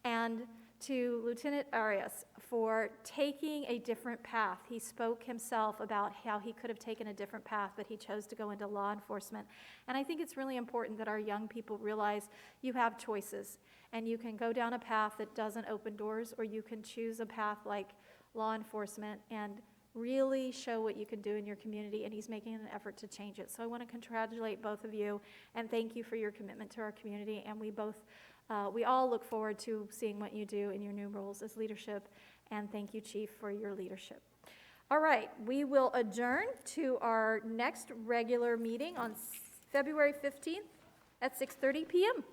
And to Lieutenant Arias for taking a different path. He spoke himself about how he could have taken a different path, but he chose to go into law enforcement. And I think it's really important that our young people realize you have choices, and you can go down a path that doesn't open doors, or you can choose a path like law enforcement and really show what you can do in your community, and he's making an effort to change it. So I want to congratulate both of you, and thank you for your commitment to our community, and we all look forward to seeing what you do in your new roles as leadership, and thank you, Chief, for your leadership. All right, we will adjourn to our next regular meeting on February 15th at 6:30 p.m.